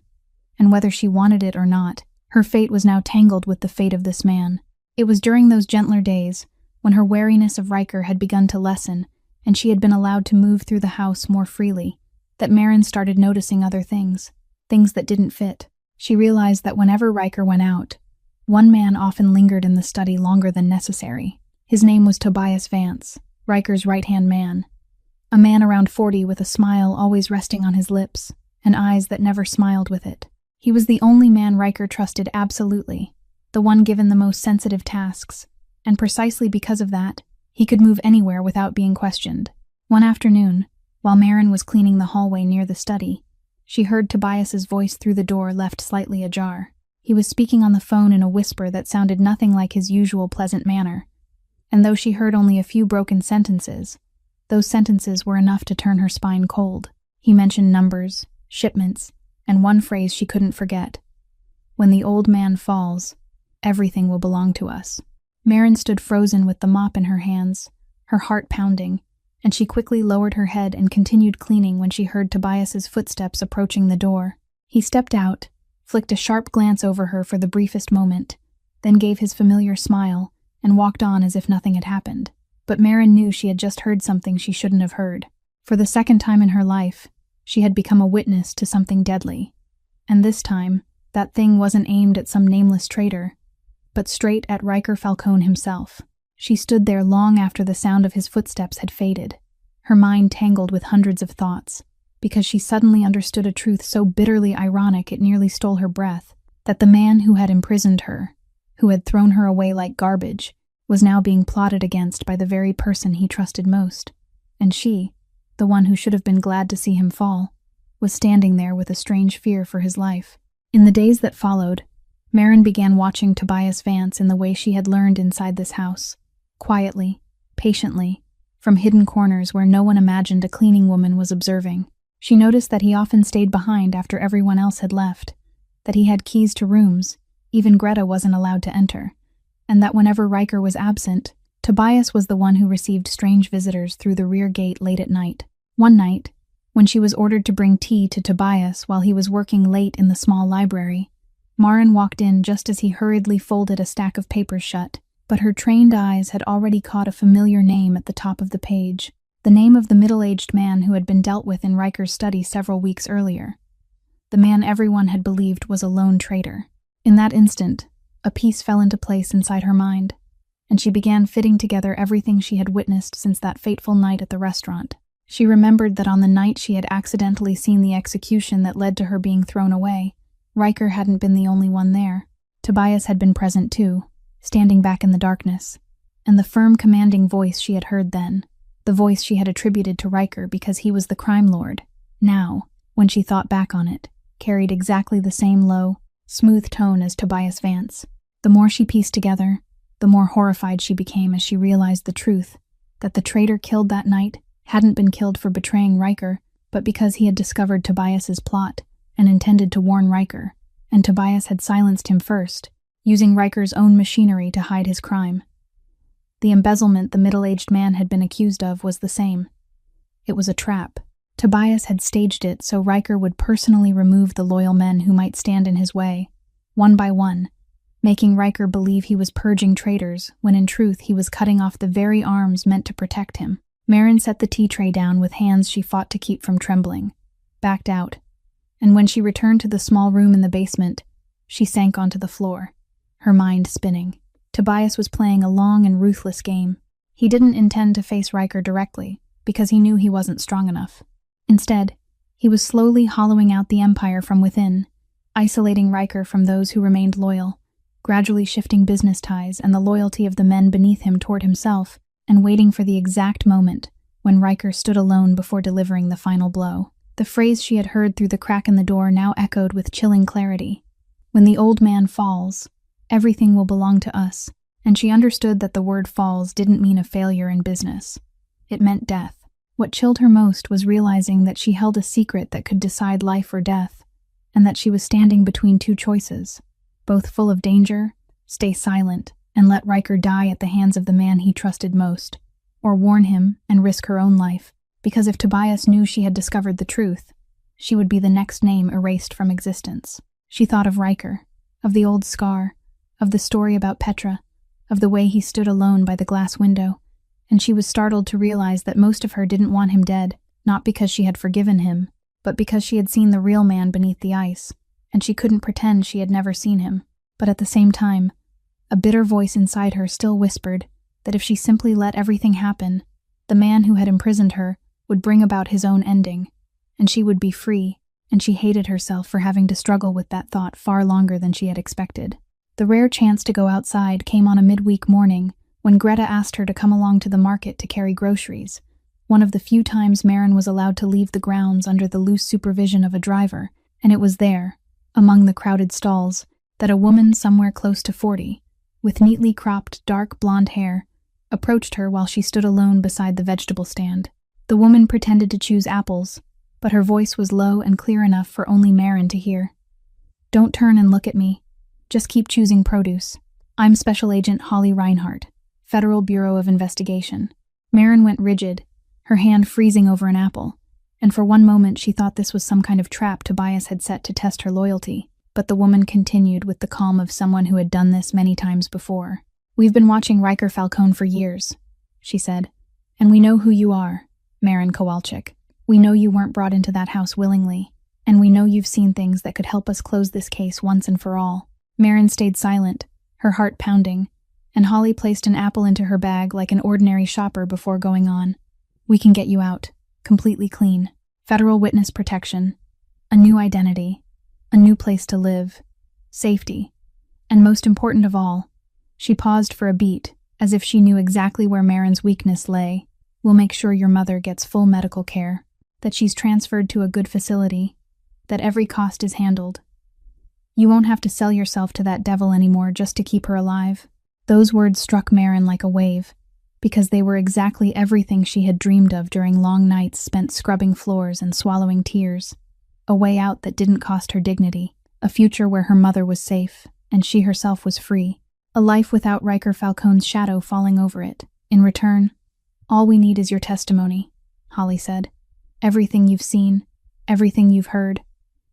and whether she wanted it or not, her fate was now tangled with the fate of this man. It was during those gentler days, when her wariness of Riker had begun to lessen, and she had been allowed to move through the house more freely, that Maren started noticing other things, things that didn't fit. She realized that whenever Riker went out, one man often lingered in the study longer than necessary. His name was Tobias Vance, Riker's right-hand man. A man around 40 with a smile always resting on his lips, and eyes that never smiled with it. He was the only man Riker trusted absolutely, the one given the most sensitive tasks, and precisely because of that, he could move anywhere without being questioned. One afternoon, while Maren was cleaning the hallway near the study, she heard Tobias's voice through the door left slightly ajar. He was speaking on the phone in a whisper that sounded nothing like his usual pleasant manner, and though she heard only a few broken sentences, those sentences were enough to turn her spine cold. He mentioned numbers, shipments, and one phrase she couldn't forget. "When the old man falls, everything will belong to us." Maren stood frozen with the mop in her hands, her heart pounding, and she quickly lowered her head and continued cleaning when she heard Tobias's footsteps approaching the door. He stepped out, flicked a sharp glance over her for the briefest moment, then gave his familiar smile and walked on as if nothing had happened. But Maren knew she had just heard something she shouldn't have heard. For the second time in her life, she had become a witness to something deadly. And this time, that thing wasn't aimed at some nameless traitor, but straight at Riker Falcone himself. She stood there long after the sound of his footsteps had faded, her mind tangled with hundreds of thoughts, because she suddenly understood a truth so bitterly ironic it nearly stole her breath, that the man who had imprisoned her, who had thrown her away like garbage, was now being plotted against by the very person he trusted most. And she, the one who should have been glad to see him fall, was standing there with a strange fear for his life. In the days that followed, Marin began watching Tobias Vance in the way she had learned inside this house, quietly, patiently, from hidden corners where no one imagined a cleaning woman was observing. She noticed that he often stayed behind after everyone else had left, that he had keys to rooms, even Greta wasn't allowed to enter, and that whenever Riker was absent, Tobias was the one who received strange visitors through the rear gate late at night. One night, when she was ordered to bring tea to Tobias while he was working late in the small library, Marin walked in just as he hurriedly folded a stack of papers shut, but her trained eyes had already caught a familiar name at the top of the page, the name of the middle-aged man who had been dealt with in Riker's study several weeks earlier. The man everyone had believed was a lone traitor. In that instant, a piece fell into place inside her mind, and she began fitting together everything she had witnessed since that fateful night at the restaurant. She remembered that on the night she had accidentally seen the execution that led to her being thrown away, Riker hadn't been the only one there. Tobias had been present too, standing back in the darkness, and the firm, commanding voice she had heard then, the voice she had attributed to Riker because he was the crime lord, now, when she thought back on it, carried exactly the same low, smooth tone as Tobias Vance. The more she pieced together, the more horrified she became as she realized the truth, that the traitor killed that night hadn't been killed for betraying Riker, but because he had discovered Tobias's plot and intended to warn Riker, and Tobias had silenced him first, using Riker's own machinery to hide his crime. The embezzlement the middle-aged man had been accused of was the same. It was a trap. Tobias had staged it so Riker would personally remove the loyal men who might stand in his way, one by one, making Riker believe he was purging traitors when in truth he was cutting off the very arms meant to protect him. Marin set the tea tray down with hands she fought to keep from trembling, backed out, and when she returned to the small room in the basement, she sank onto the floor, her mind spinning. Tobias was playing a long and ruthless game. He didn't intend to face Riker directly, because he knew he wasn't strong enough. Instead, he was slowly hollowing out the Empire from within, isolating Riker from those who remained loyal, gradually shifting business ties and the loyalty of the men beneath him toward himself, and waiting for the exact moment when Riker stood alone before delivering the final blow. The phrase she had heard through the crack in the door now echoed with chilling clarity. When the old man falls, everything will belong to us, and she understood that the word falls didn't mean a failure in business. It meant death. What chilled her most was realizing that she held a secret that could decide life or death, and that she was standing between two choices, both full of danger: stay silent and let Riker die at the hands of the man he trusted most, or warn him and risk her own life, because if Tobias knew she had discovered the truth, she would be the next name erased from existence. She thought of Riker, of the old scar, of the story about Petra, of the way he stood alone by the glass window, and she was startled to realize that most of her didn't want him dead, not because she had forgiven him, but because she had seen the real man beneath the ice, and she couldn't pretend she had never seen him. But at the same time, a bitter voice inside her still whispered that if she simply let everything happen, the man who had imprisoned her would bring about his own ending, and she would be free, and she hated herself for having to struggle with that thought far longer than she had expected. The rare chance to go outside came on a midweek morning when Greta asked her to come along to the market to carry groceries, one of the few times Marin was allowed to leave the grounds under the loose supervision of a driver, and it was there, among the crowded stalls, that a woman somewhere close to 40, with neatly cropped dark blonde hair, approached her while she stood alone beside the vegetable stand. The woman pretended to choose apples, but her voice was low and clear enough for only Marin to hear. "Don't turn and look at me. Just keep choosing produce. I'm Special Agent Holly Reinhardt, Federal Bureau of Investigation." Marin went rigid, her hand freezing over an apple, and for one moment she thought this was some kind of trap Tobias had set to test her loyalty. But the woman continued with the calm of someone who had done this many times before. "We've been watching Riker Falcone for years," she said, "and we know who you are, Marin Kowalczyk. We know you weren't brought into that house willingly, and we know you've seen things that could help us close this case once and for all." Marin stayed silent, her heart pounding, and Holly placed an apple into her bag like an ordinary shopper before going on. "We can get you out, completely clean. Federal witness protection, a new identity, a new place to live, safety, and most important of all," she paused for a beat, as if she knew exactly where Marin's weakness lay. "We'll make sure your mother gets full medical care, that she's transferred to a good facility, that every cost is handled. You won't have to sell yourself to that devil anymore just to keep her alive." Those words struck Marin like a wave, because they were exactly everything she had dreamed of during long nights spent scrubbing floors and swallowing tears. A way out that didn't cost her dignity, a future where her mother was safe, and she herself was free, a life without Riker Falcone's shadow falling over it. "In return, all we need is your testimony," Holly said. "Everything you've seen, everything you've heard,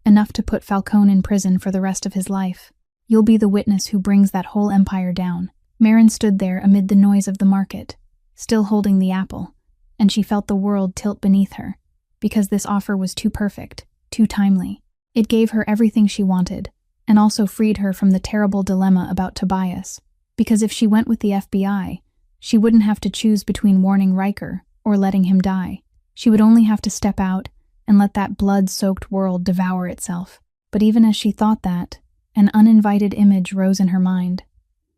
enough to put Falcone in prison for the rest of his life. You'll be the witness who brings that whole empire down." Marin stood there amid the noise of the market, still holding the apple, and she felt the world tilt beneath her, because this offer was too perfect, too timely. It gave her everything she wanted, and also freed her from the terrible dilemma about Tobias, because if she went with the FBI, she wouldn't have to choose between warning Riker or letting him die. She would only have to step out and let that blood-soaked world devour itself. But even as she thought that, an uninvited image rose in her mind.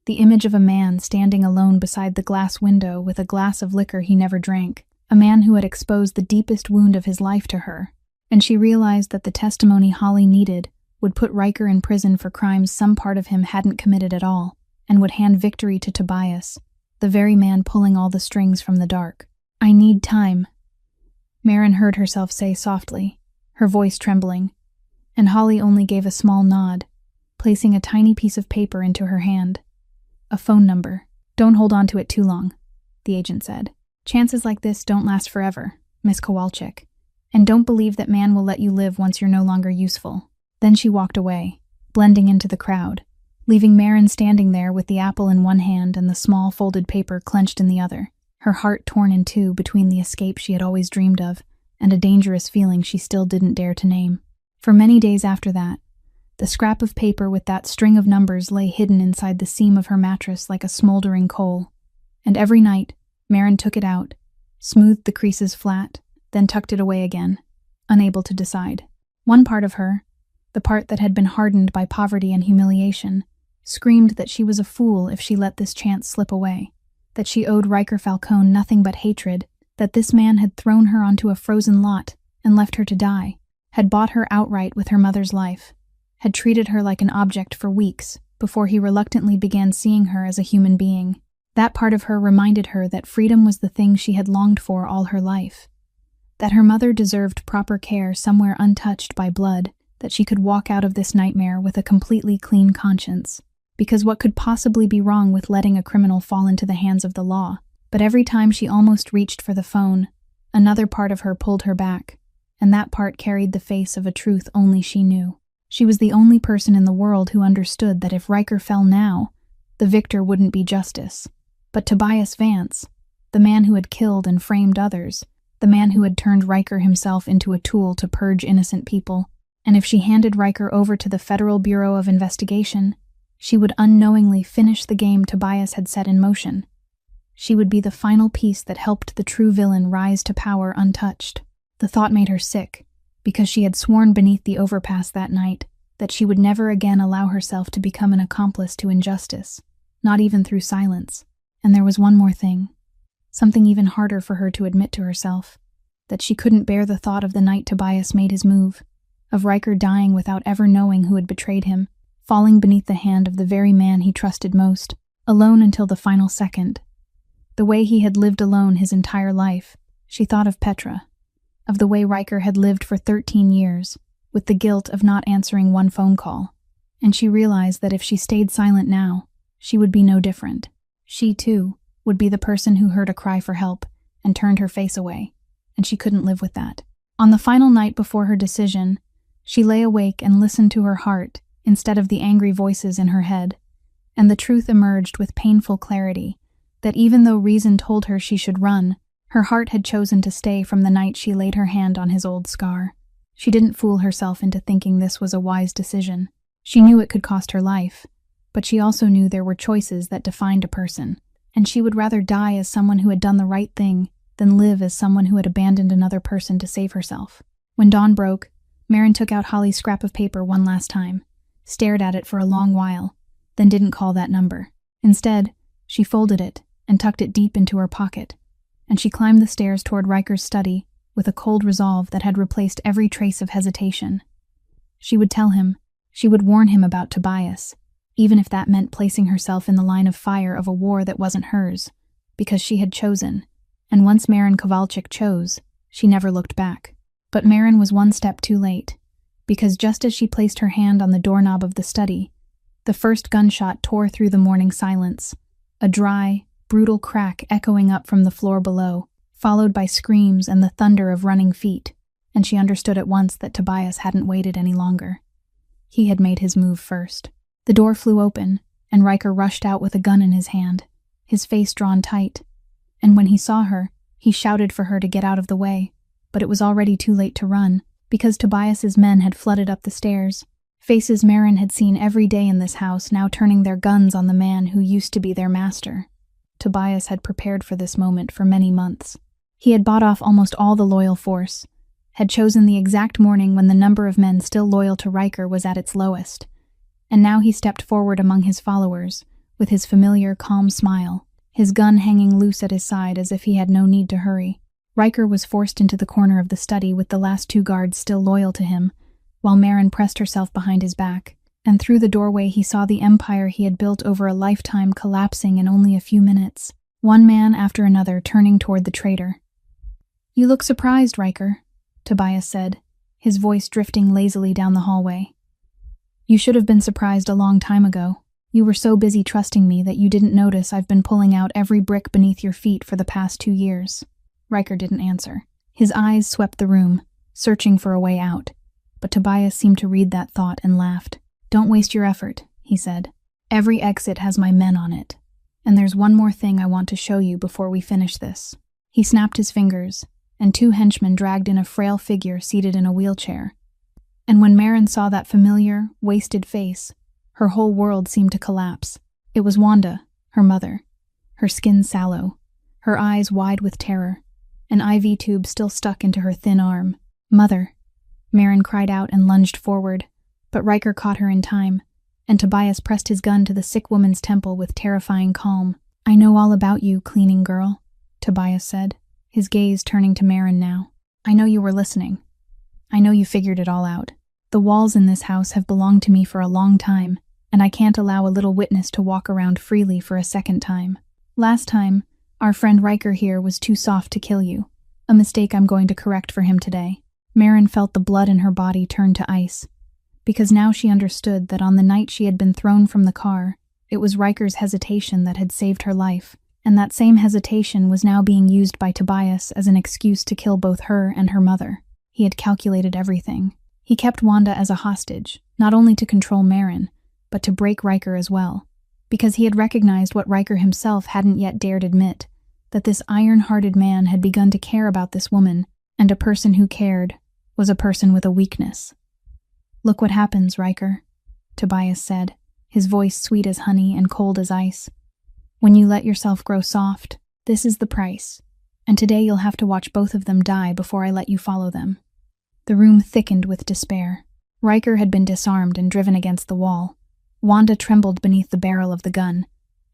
The image of a man standing alone beside the glass window with a glass of liquor he never drank, a man who had exposed the deepest wound of his life to her, and she realized that the testimony Holly needed would put Riker in prison for crimes some part of him hadn't committed at all, and would hand victory to Tobias, the very man pulling all the strings from the dark. "I need time," Marin heard herself say softly, her voice trembling, and Holly only gave a small nod, placing a tiny piece of paper into her hand. "A phone number. Don't hold on to it too long," the agent said. "Chances like this don't last forever, Miss Kowalczyk, and don't believe that man will let you live once you're no longer useful." Then she walked away, blending into the crowd, leaving Marin standing there with the apple in one hand and the small folded paper clenched in the other, her heart torn in two between the escape she had always dreamed of and a dangerous feeling she still didn't dare to name. For many days after that, the scrap of paper with that string of numbers lay hidden inside the seam of her mattress like a smoldering coal, and every night Marin took it out, smoothed the creases flat, then tucked it away again, unable to decide. One part of her, the part that had been hardened by poverty and humiliation, screamed that she was a fool if she let this chance slip away, that she owed Riker Falcone nothing but hatred, that this man had thrown her onto a frozen lot and left her to die, had bought her outright with her mother's life, had treated her like an object for weeks before he reluctantly began seeing her as a human being. That part of her reminded her that freedom was the thing she had longed for all her life, that her mother deserved proper care somewhere untouched by blood, that she could walk out of this nightmare with a completely clean conscience. Because what could possibly be wrong with letting a criminal fall into the hands of the law? But every time she almost reached for the phone, another part of her pulled her back, and that part carried the face of a truth only she knew. She was the only person in the world who understood that if Riker fell now, the victor wouldn't be justice, but Tobias Vance, the man who had killed and framed others, the man who had turned Riker himself into a tool to purge innocent people. And if she handed Riker over to the Federal Bureau of Investigation, she would unknowingly finish the game Tobias had set in motion. She would be the final piece that helped the true villain rise to power untouched. The thought made her sick, because she had sworn beneath the overpass that night that she would never again allow herself to become an accomplice to injustice, not even through silence. And there was one more thing, something even harder for her to admit to herself, that she couldn't bear the thought of the night Tobias made his move, of Riker dying without ever knowing who had betrayed him, falling beneath the hand of the very man he trusted most, alone until the final second. The way he had lived alone his entire life, she thought of Petra, of the way Riker had lived for 13 years, with the guilt of not answering one phone call, and she realized that if she stayed silent now, she would be no different. She, too, would be the person who heard a cry for help and turned her face away, and she couldn't live with that. On the final night before her decision, she lay awake and listened to her heart instead of the angry voices in her head, and the truth emerged with painful clarity that even though reason told her she should run, her heart had chosen to stay from the night she laid her hand on his old scar. She didn't fool herself into thinking this was a wise decision. She knew it could cost her life, but she also knew there were choices that defined a person, and she would rather die as someone who had done the right thing than live as someone who had abandoned another person to save herself. When dawn broke, Maren took out Holly's scrap of paper one last time, stared at it for a long while, then didn't call that number. Instead, she folded it and tucked it deep into her pocket, and she climbed the stairs toward Riker's study with a cold resolve that had replaced every trace of hesitation. She would tell him, she would warn him about Tobias, even if that meant placing herself in the line of fire of a war that wasn't hers, because she had chosen, and once Maren Kowalczyk chose, she never looked back. But Maren was one step too late, because just as she placed her hand on the doorknob of the study, the first gunshot tore through the morning silence, a dry, brutal crack echoing up from the floor below, followed by screams and the thunder of running feet, and she understood at once that Tobias hadn't waited any longer. He had made his move first. The door flew open, and Riker rushed out with a gun in his hand, his face drawn tight, and when he saw her, he shouted for her to get out of the way, but it was already too late to run, because Tobias's men had flooded up the stairs. Faces Maren had seen every day in this house now turning their guns on the man who used to be their master. Tobias had prepared for this moment for many months. He had bought off almost all the loyal force, had chosen the exact morning when the number of men still loyal to Riker was at its lowest, and now he stepped forward among his followers, with his familiar, calm smile, his gun hanging loose at his side as if he had no need to hurry. Riker was forced into the corner of the study with the last two guards still loyal to him, while Maren pressed herself behind his back, and through the doorway he saw the empire he had built over a lifetime collapsing in only a few minutes, one man after another turning toward the traitor. "You look surprised, Riker," Tobias said, his voice drifting lazily down the hallway. "You should have been surprised a long time ago. You were so busy trusting me that you didn't notice I've been pulling out every brick beneath your feet for the past 2 years." Riker didn't answer. His eyes swept the room, searching for a way out, but Tobias seemed to read that thought and laughed. "Don't waste your effort," he said. "Every exit has my men on it, and there's one more thing I want to show you before we finish this." He snapped his fingers, and 2 henchmen dragged in a frail figure seated in a wheelchair. And when Maren saw that familiar, wasted face, her whole world seemed to collapse. It was Wanda, her mother, her skin sallow, her eyes wide with terror, an IV tube still stuck into her thin arm. "Mother," Maren cried out and lunged forward, but Riker caught her in time, and Tobias pressed his gun to the sick woman's temple with terrifying calm. "I know all about you, cleaning girl," Tobias said, his gaze turning to Maren now. "I know you were listening. I know you figured it all out. The walls in this house have belonged to me for a long time, and I can't allow a little witness to walk around freely for a second time. Last time, our friend Riker here was too soft to kill you, a mistake I'm going to correct for him today." Maren felt the blood in her body turn to ice, because now she understood that on the night she had been thrown from the car, it was Riker's hesitation that had saved her life, and that same hesitation was now being used by Tobias as an excuse to kill both her and her mother. He had calculated everything. He kept Wanda as a hostage, not only to control Maren, but to break Riker as well, because he had recognized what Riker himself hadn't yet dared admit, that this iron-hearted man had begun to care about this woman, and a person who cared was a person with a weakness. "Look what happens, Riker," Tobias said, his voice sweet as honey and cold as ice. "When you let yourself grow soft, this is the price, and today you'll have to watch both of them die before I let you follow them." The room thickened with despair. Riker had been disarmed and driven against the wall. Wanda trembled beneath the barrel of the gun,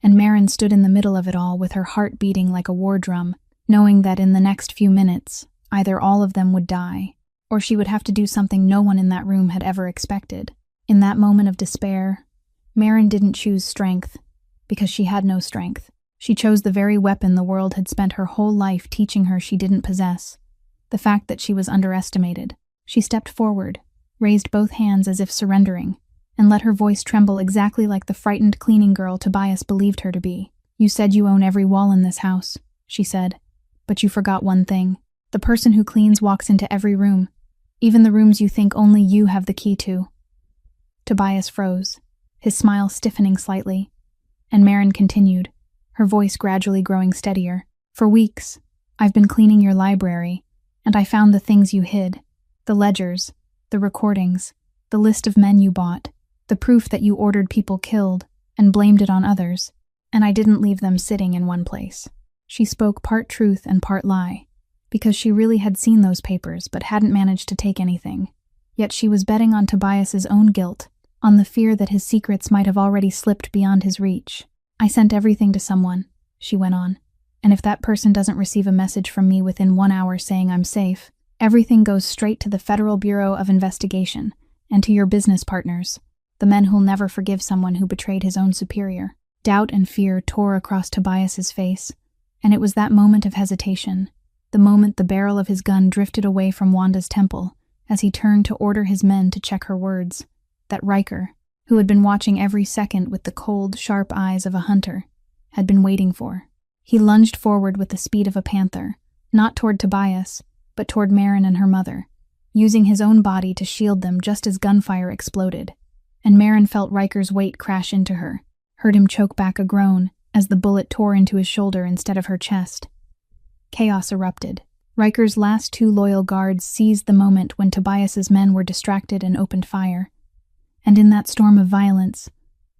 and Maren stood in the middle of it all with her heart beating like a war drum, knowing that in the next few minutes, either all of them would die, or she would have to do something no one in that room had ever expected. In that moment of despair, Maren didn't choose strength, because she had no strength. She chose the very weapon the world had spent her whole life teaching her she didn't possess, the fact that she was underestimated. She stepped forward, raised both hands as if surrendering, and let her voice tremble exactly like the frightened cleaning girl Tobias believed her to be. "You said you own every wall in this house," she said, "but you forgot one thing. The person who cleans walks into every room, even the rooms you think only you have the key to." Tobias froze, his smile stiffening slightly, and Maren continued, her voice gradually growing steadier. "For weeks, I've been cleaning your library, and I found the things you hid, the ledgers, the recordings, the list of men you bought, the proof that you ordered people killed, and blamed it on others, and I didn't leave them sitting in one place. She spoke part truth and part lie, because she really had seen those papers but hadn't managed to take anything. Yet she was betting on Tobias's own guilt, on the fear that his secrets might have already slipped beyond his reach. I sent everything to someone, she went on, and if that person doesn't receive a message from me within 1 hour saying I'm safe, everything goes straight to the Federal Bureau of Investigation and to your business partners, the men who'll never forgive someone who betrayed his own superior. Doubt and fear tore across Tobias's face, and it was that moment of hesitation, the moment the barrel of his gun drifted away from Wanda's temple as he turned to order his men to check her words, that Riker, who had been watching every second with the cold, sharp eyes of a hunter, had been waiting for. He lunged forward with the speed of a panther, not toward Tobias, but toward Maren and her mother, using his own body to shield them just as gunfire exploded, and Maren felt Riker's weight crash into her, heard him choke back a groan as the bullet tore into his shoulder instead of her chest. Chaos erupted. Riker's last 2 loyal guards seized the moment when Tobias's men were distracted and opened fire. And in that storm of violence,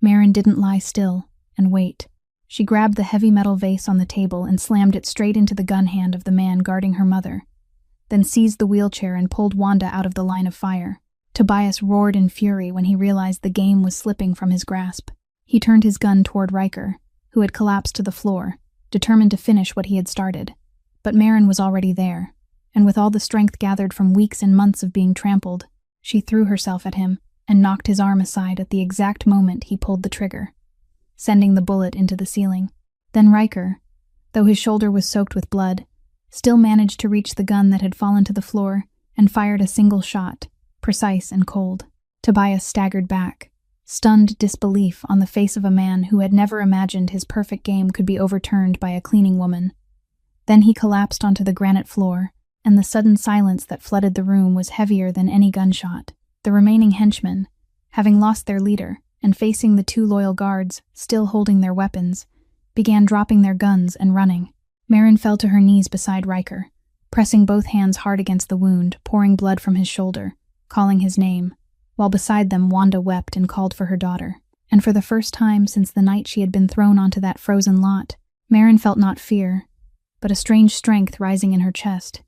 Maren didn't lie still and wait. She grabbed the heavy metal vase on the table and slammed it straight into the gun hand of the man guarding her mother, then seized the wheelchair and pulled Wanda out of the line of fire. Tobias roared in fury when he realized the game was slipping from his grasp. He turned his gun toward Riker, who had collapsed to the floor, determined to finish what he had started. But Maren was already there, and with all the strength gathered from weeks and months of being trampled, she threw herself at him and knocked his arm aside at the exact moment he pulled the trigger, sending the bullet into the ceiling. Then Riker, though his shoulder was soaked with blood, still managed to reach the gun that had fallen to the floor and fired a single shot, precise and cold. Tobias staggered back, stunned disbelief on the face of a man who had never imagined his perfect game could be overturned by a cleaning woman. Then he collapsed onto the granite floor, and the sudden silence that flooded the room was heavier than any gunshot. The remaining henchmen, having lost their leader and facing the 2 loyal guards still holding their weapons, began dropping their guns and running. Maren fell to her knees beside Riker, pressing both hands hard against the wound, pouring blood from his shoulder, calling his name, while beside them Wanda wept and called for her daughter. And for the first time since the night she had been thrown onto that frozen lot, Maren felt not fear, but a strange strength rising in her chest,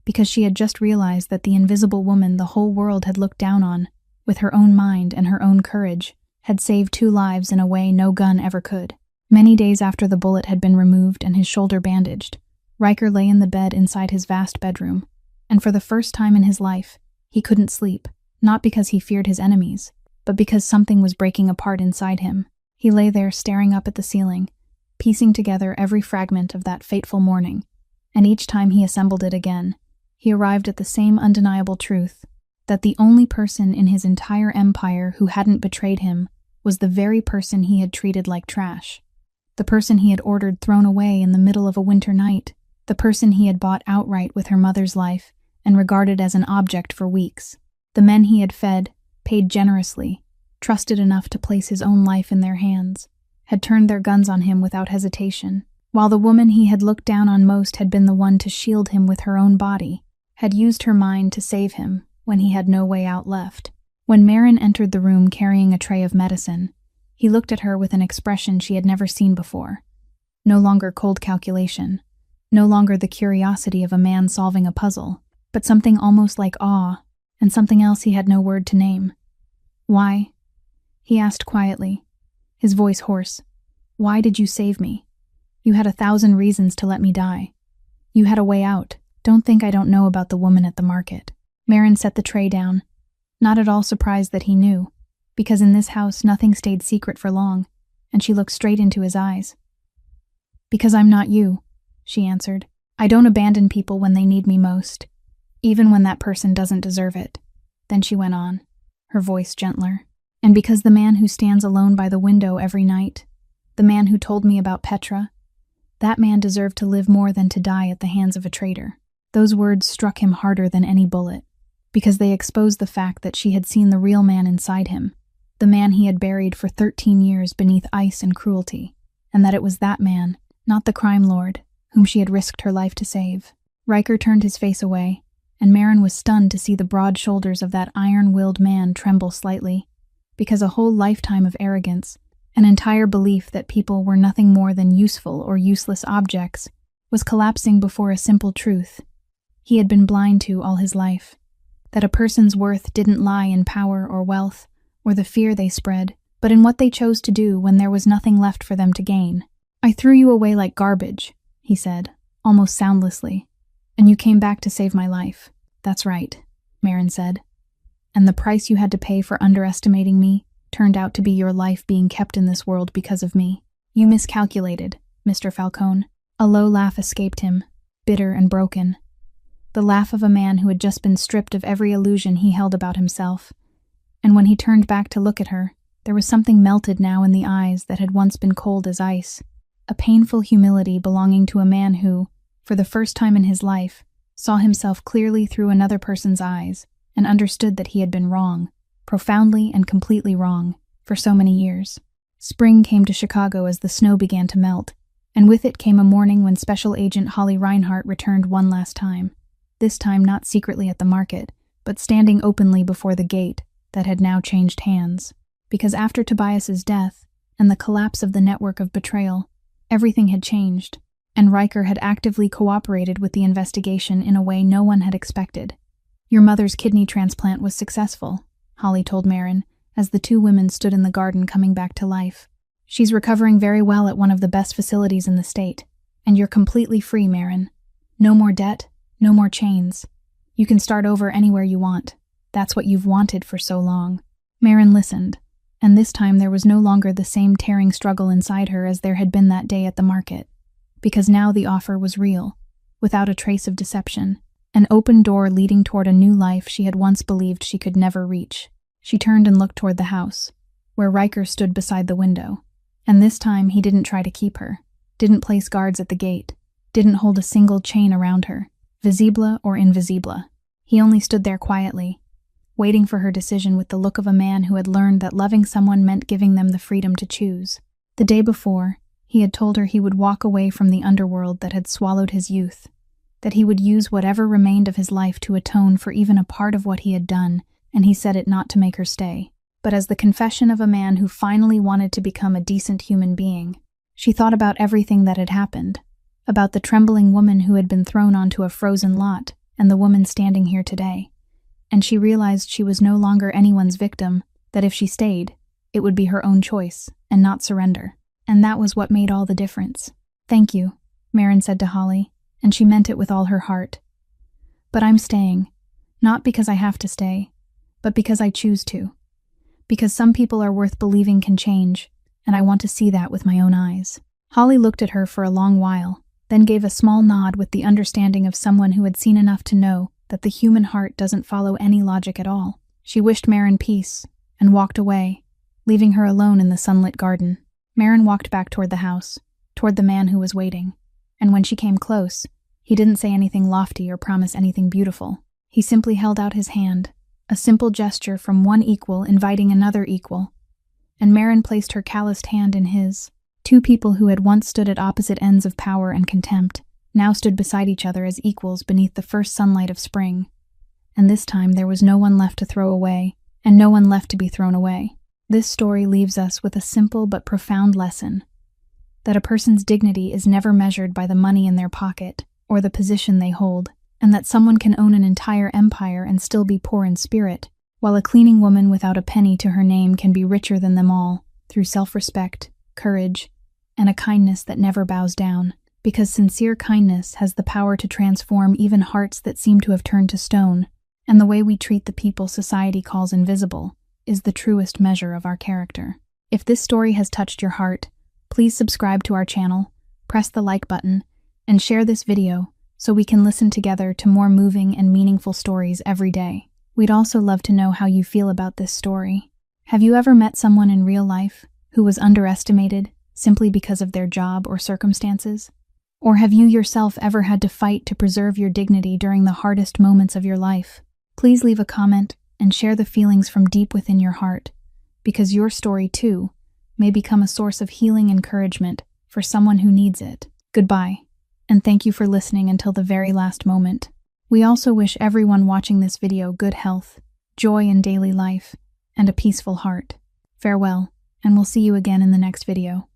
because she had just realized that the invisible woman the whole world had looked down on, with her own mind and her own courage, had saved 2 lives in a way no gun ever could. Many days after the bullet had been removed and his shoulder bandaged, Riker lay in the bed inside his vast bedroom, and for the first time in his life, he couldn't sleep, not because he feared his enemies, but because something was breaking apart inside him. He lay there staring up at the ceiling, piecing together every fragment of that fateful morning, and each time he assembled it again, he arrived at the same undeniable truth, that the only person in his entire empire who hadn't betrayed him was the very person he had treated like trash, the person he had ordered thrown away in the middle of a winter night, the person he had bought outright with her mother's life and regarded as an object for weeks, the men he had fed, paid generously, trusted enough to place his own life in their hands, had turned their guns on him without hesitation, while the woman he had looked down on most had been the one to shield him with her own body, had used her mind to save him when he had no way out left. When Maren entered the room carrying a tray of medicine, he looked at her with an expression she had never seen before. No longer cold calculation, no longer the curiosity of a man solving a puzzle, but something almost like awe, and something else he had no word to name. "Why?" he asked quietly, his voice hoarse. "Why did you save me? You had 1,000 reasons to let me die. You had a way out. Don't think I don't know about the woman at the market." Maren set the tray down, not at all surprised that he knew, because in this house nothing stayed secret for long, and she looked straight into his eyes. "Because I'm not you," she answered. "I don't abandon people when they need me most, even when that person doesn't deserve it." Then she went on, her voice gentler. "And because the man who stands alone by the window every night, the man who told me about Petra, that man deserved to live more than to die at the hands of a traitor." Those words struck him harder than any bullet, because they exposed the fact that she had seen the real man inside him, the man he had buried for 13 years beneath ice and cruelty, and that it was that man, not the crime lord, whom she had risked her life to save. Riker turned his face away, and Maren was stunned to see the broad shoulders of that iron-willed man tremble slightly, because a whole lifetime of arrogance An entire belief that people were nothing more than useful or useless objects was collapsing before a simple truth he had been blind to all his life, that a person's worth didn't lie in power or wealth or the fear they spread, but in what they chose to do when there was nothing left for them to gain. "I threw you away like garbage," he said, almost soundlessly, "and you came back to save my life." "That's right," Marin said. "And the price you had to pay for underestimating me turned out to be your life being kept in this world because of me. You miscalculated, Mr. Falcone." A low laugh escaped him, bitter and broken. The laugh of a man who had just been stripped of every illusion he held about himself. And when he turned back to look at her, there was something melted now in the eyes that had once been cold as ice. A painful humility belonging to a man who, for the first time in his life, saw himself clearly through another person's eyes and understood that he had been wrong, profoundly and completely wrong, for so many years. Spring came to Chicago as the snow began to melt, and with it came a morning when Special Agent Holly Reinhardt returned one last time, this time not secretly at the market, but standing openly before the gate that had now changed hands. Because after Tobias's death and the collapse of the network of betrayal, everything had changed, and Riker had actively cooperated with the investigation in a way no one had expected. "Your mother's kidney transplant was successful," Holly told Marin, as the two women stood in the garden coming back to life. "She's recovering very well at one of the best facilities in the state, and you're completely free, Marin. No more debt, no more chains. You can start over anywhere you want. That's what you've wanted for so long." Marin listened, and this time there was no longer the same tearing struggle inside her as there had been that day at the market, because now the offer was real, without a trace of deception, an open door leading toward a new life she had once believed she could never reach. She turned and looked toward the house, where Riker stood beside the window, and this time he didn't try to keep her, didn't place guards at the gate, didn't hold a single chain around her, visible or invisible. He only stood there quietly, waiting for her decision with the look of a man who had learned that loving someone meant giving them the freedom to choose. The day before, he had told her he would walk away from the underworld that had swallowed his youth, that he would use whatever remained of his life to atone for even a part of what he had done, and he said it not to make her stay, but as the confession of a man who finally wanted to become a decent human being. She thought about everything that had happened, about the trembling woman who had been thrown onto a frozen lot and the woman standing here today, and she realized she was no longer anyone's victim, that if she stayed, it would be her own choice and not surrender. And that was what made all the difference. "Thank you," Marin said to Holly, and she meant it with all her heart. "But I'm staying, not because I have to stay, but because I choose to. Because some people are worth believing can change, and I want to see that with my own eyes." Holly looked at her for a long while, then gave a small nod with the understanding of someone who had seen enough to know that the human heart doesn't follow any logic at all. She wished Marin peace, and walked away, leaving her alone in the sunlit garden. Marin walked back toward the house, toward the man who was waiting, and when she came close, he didn't say anything lofty or promise anything beautiful. He simply held out his hand, a simple gesture from one equal inviting another equal, and Marin placed her calloused hand in his. Two people who had once stood at opposite ends of power and contempt now stood beside each other as equals beneath the first sunlight of spring, and this time there was no one left to throw away, and no one left to be thrown away. This story leaves us with a simple but profound lesson, that a person's dignity is never measured by the money in their pocket or the position they hold, and that someone can own an entire empire and still be poor in spirit, while a cleaning woman without a penny to her name can be richer than them all through self-respect, courage, and a kindness that never bows down, because sincere kindness has the power to transform even hearts that seem to have turned to stone, and the way we treat the people society calls invisible is the truest measure of our character. If this story has touched your heart, please subscribe to our channel, press the like button, and share this video so we can listen together to more moving and meaningful stories every day. We'd also love to know how you feel about this story. Have you ever met someone in real life who was underestimated simply because of their job or circumstances? Or have you yourself ever had to fight to preserve your dignity during the hardest moments of your life? Please leave a comment and share the feelings from deep within your heart, because your story, too, may become a source of healing encouragement for someone who needs it. Goodbye, and thank you for listening until the very last moment. We also wish everyone watching this video good health, joy in daily life, and a peaceful heart. Farewell. and we'll see you again in the next video.